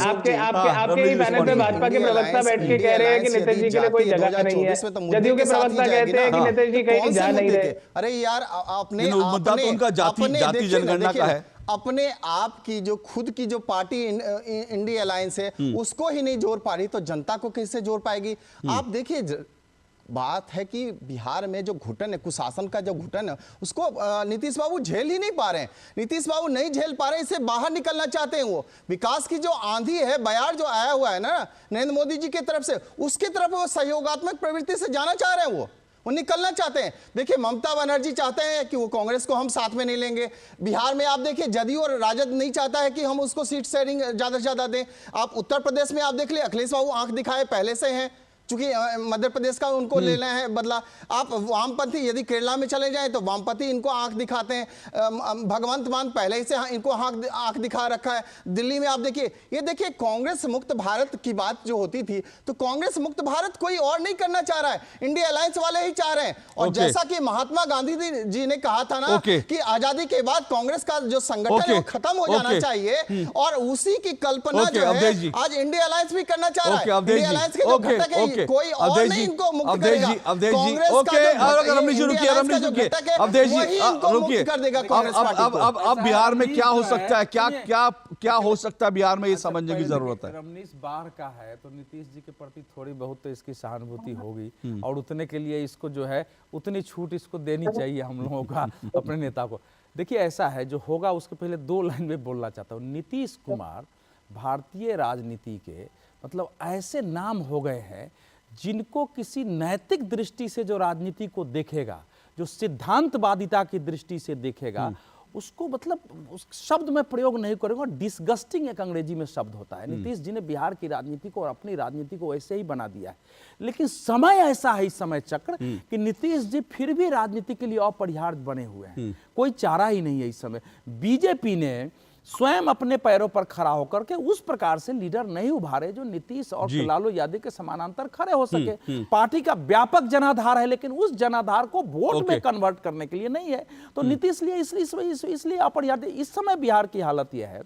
आपके ही पैनल पे भाजपा के प्रवक्ता बैठ के कह रहे हैं कि नीतीश जी के लिए कोई जगह नहीं है। जदयू के प्रवक्ता कहते हैं कि नीतीश जी कहीं जा नहीं रहे। अरे यार आपने उनका जाति जनगणना का है। अपने आप की जो खुद की जो पार्टी इंडिया अलायंस है उसको ही नहीं जोड़ पा रही तो जनता को कैसे जोड़ पाएगी? आप देखिए, बात है कि बिहार में जो घुटन है, कुशासन का जो घुटन है, उसको नीतीश बाबू झेल ही नहीं पा रहे हैं। नीतीश बाबू नहीं झेल पा रहे, इससे बाहर निकलना चाहते हैं। वो विकास की जो आंधी है, बयार जो आया हुआ है ना नरेंद्र मोदी जी की तरफ से, उसकी तरफ वो सहयोगात्मक प्रवृत्ति से जाना चाह रहे हैं। वो निकलना चाहते हैं। देखिए, ममता बनर्जी चाहते हैं कि वो कांग्रेस को हम साथ में नहीं लेंगे। बिहार में आप देखिए, जदयू और राजद नहीं चाहता है कि हम उसको सीट शेयरिंग ज्यादा से ज्यादा दें। आप उत्तर प्रदेश में आप देख ले, अखिलेश बाबू आंख दिखाए पहले से हैं, चूंकि मध्य प्रदेश का उनको लेना है बदला। आप वामपंथी यदि केरला में चले जाएं तो वामपंथी इनको आंख दिखाते हैं। भगवंत मान पहले ही से इनको आंख दिखा रखा है। दिल्ली में आप देखिए, ये देखिए कांग्रेस मुक्त भारत की बात जो होती थी, तो कांग्रेस मुक्त भारत कोई और नहीं करना चाह रहा है, इंडिया अलायंस वाले ही चाह रहे हैं। और जैसा कि महात्मा गांधी जी ने कहा था ना कि आजादी के बाद कांग्रेस का जो संगठन है वो खत्म हो जाना चाहिए, और उसी की कल्पना जो है आज इंडिया अलायंस भी करना चाह रहा है। इंडिया अलायंस के जो घटक है कोई और नहीं इनको मुक्त करेगा। अब बिहार में क्या हो सकता है, क्या हो सकता है बिहार में, ये समझने की जरूरत है। रमनीश बाहर का है तो नीतीश जी के प्रति थोड़ी बहुत तो इसकी सहानुभूति होगी, और उतने के लिए इसको जो है उतनी छूट इसको देनी चाहिए हम लोगों का अपने नेता को। देखिए ऐसा है, जो होगा उसके पहले 2 लाइन में बोलना चाहता हूँ। नीतीश कुमार भारतीय राजनीति के मतलब ऐसे नाम हो गए हैं जिनको किसी नैतिक दृष्टि से जो राजनीति को देखेगा, जो सिद्धांतवादिता की दृष्टि से देखेगा, उसको मतलब उस शब्द में प्रयोग नहीं करूंगा, डिसगस्टिंग एक अंग्रेजी में शब्द होता है। नीतीश जी ने बिहार की राजनीति को और अपनी राजनीति को वैसे ही बना दिया है। लेकिन समय ऐसा है, इस समय चक्र कि नीतीश जी फिर भी राजनीति के लिए अपरिहार्य बने हुए हैं, कोई चारा ही नहीं है इस समय। बीजेपी ने स्वयं अपने पैरों पर खड़ा होकर के उस प्रकार से लीडर नहीं उभारे जो नीतीश और लालू यादव के समानांतर खड़े हो सके। पार्टी का व्यापक जनाधार है, लेकिन उस जनाधार को वोट में कन्वर्ट करने के लिए नहीं है। तो नीतीश लिए इसलिए अपरिहार्य। इस समय बिहार की हालत यह है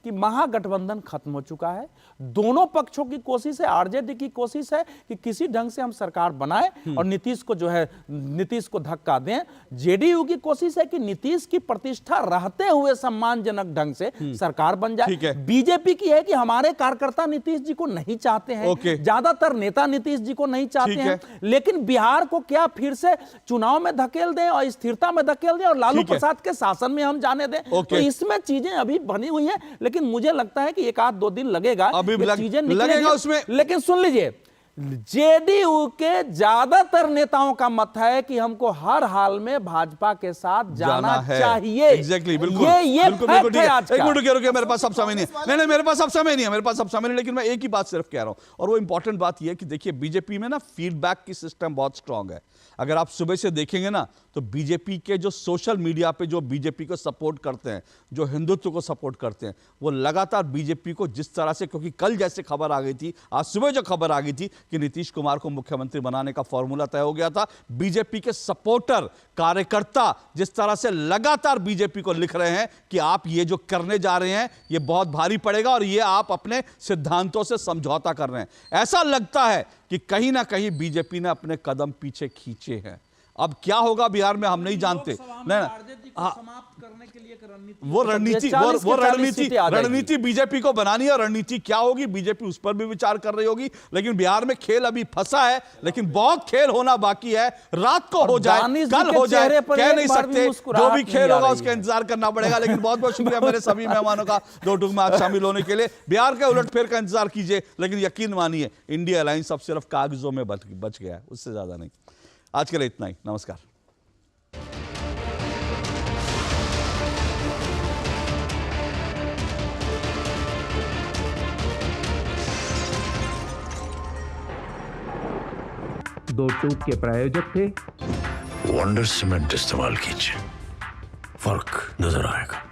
कि महागठबंधन खत्म हो चुका है। दोनों पक्षों की कोशिश है, आरजेडी की कोशिश है कि किसी ढंग से हम सरकार बनाए और नीतीश को जो है नीतीश को धक्का दें। जेडीयू की कोशिश है कि नीतीश की प्रतिष्ठा रहते हुए सम्मानजनक ढंग से सरकार बन जाए। बीजेपी की है कि हमारे कार्यकर्ता नीतीश जी को नहीं चाहते हैं, ज्यादातर नेता नीतीश जी को नहीं चाहते हैं, लेकिन बिहार को क्या फिर से चुनाव में धकेल दें और स्थिरता में धकेल दें और लालू प्रसाद के शासन में हम जाने दें। तो इसमें चीजें अभी बनी हुई हैं, लेकिन मुझे लगता है कि 1-2 दिन लगेगा, चीजें लगेगा उसमें। लेकिन सुन लीजिए, जेडीयू के ज्यादातर नेताओं का मत है कि हमको हर हाल में भाजपा के साथ जाना चाहिए। एग्जैक्टली, बिल्कुल, ये फैक्ट है आज का। एक मिनट रुकिए, मेरे पास सब समय नहीं है। नहीं, मेरे पास सब समय नहीं है, लेकिन मैं एक ही बात सिर्फ कह रहा हूं, और वो इंपॉर्टेंट बात ये है कि देखिए बीजेपी में ना फीडबैक की सिस्टम बहुत स्ट्रांग है। अगर आप सुबह से देखेंगे ना तो बीजेपी के जो सोशल मीडिया पे जो बीजेपी को सपोर्ट करते हैं, जो हिंदुत्व को सपोर्ट करते हैं, वो लगातार बीजेपी को जिस तरह से, क्योंकि कल जैसे खबर आ गई थी, आज सुबह जो खबर आ गई थी कि नीतीश कुमार को मुख्यमंत्री बनाने का फॉर्मूला तय हो गया था, बीजेपी के सपोर्टर कार्यकर्ता जिस तरह से लगातार बीजेपी को लिख रहे हैं कि आप ये जो करने जा रहे हैं ये बहुत भारी पड़ेगा और ये आप अपने सिद्धांतों से समझौता कर रहे हैं। ऐसा लगता है कि कहीं ना कहीं बीजेपी ने अपने कदम पीछे खींचे हैं। अब क्या होगा बिहार में हम नहीं जानते। वो रणनीति बीजेपी को बनानी है। रणनीति क्या होगी बीजेपी उस पर भी विचार कर रही होगी, लेकिन बिहार में खेल अभी फंसा है, लेकिन बहुत खेल होना बाकी है। रात को हो जाए, कल हो जाए, कह नहीं सकते। जो भी खेल होगा उसका इंतजार करना पड़ेगा। लेकिन बहुत बहुत शुक्रिया मेरे सभी मेहमानों का 2 टूक में आज शामिल होने के लिए। बिहार के उलटफेर का इंतजार कीजिए, लेकिन यकीन मानिए इंडिया अलायंस अब सिर्फ कागजों में बच गया है, उससे ज्यादा नहीं। आज के लिए इतना ही, नमस्कार। दो टूक के प्रायोजक थे वंडर सीमेंट इस्तेमाल कीजिए, फर्क नजर आएगा।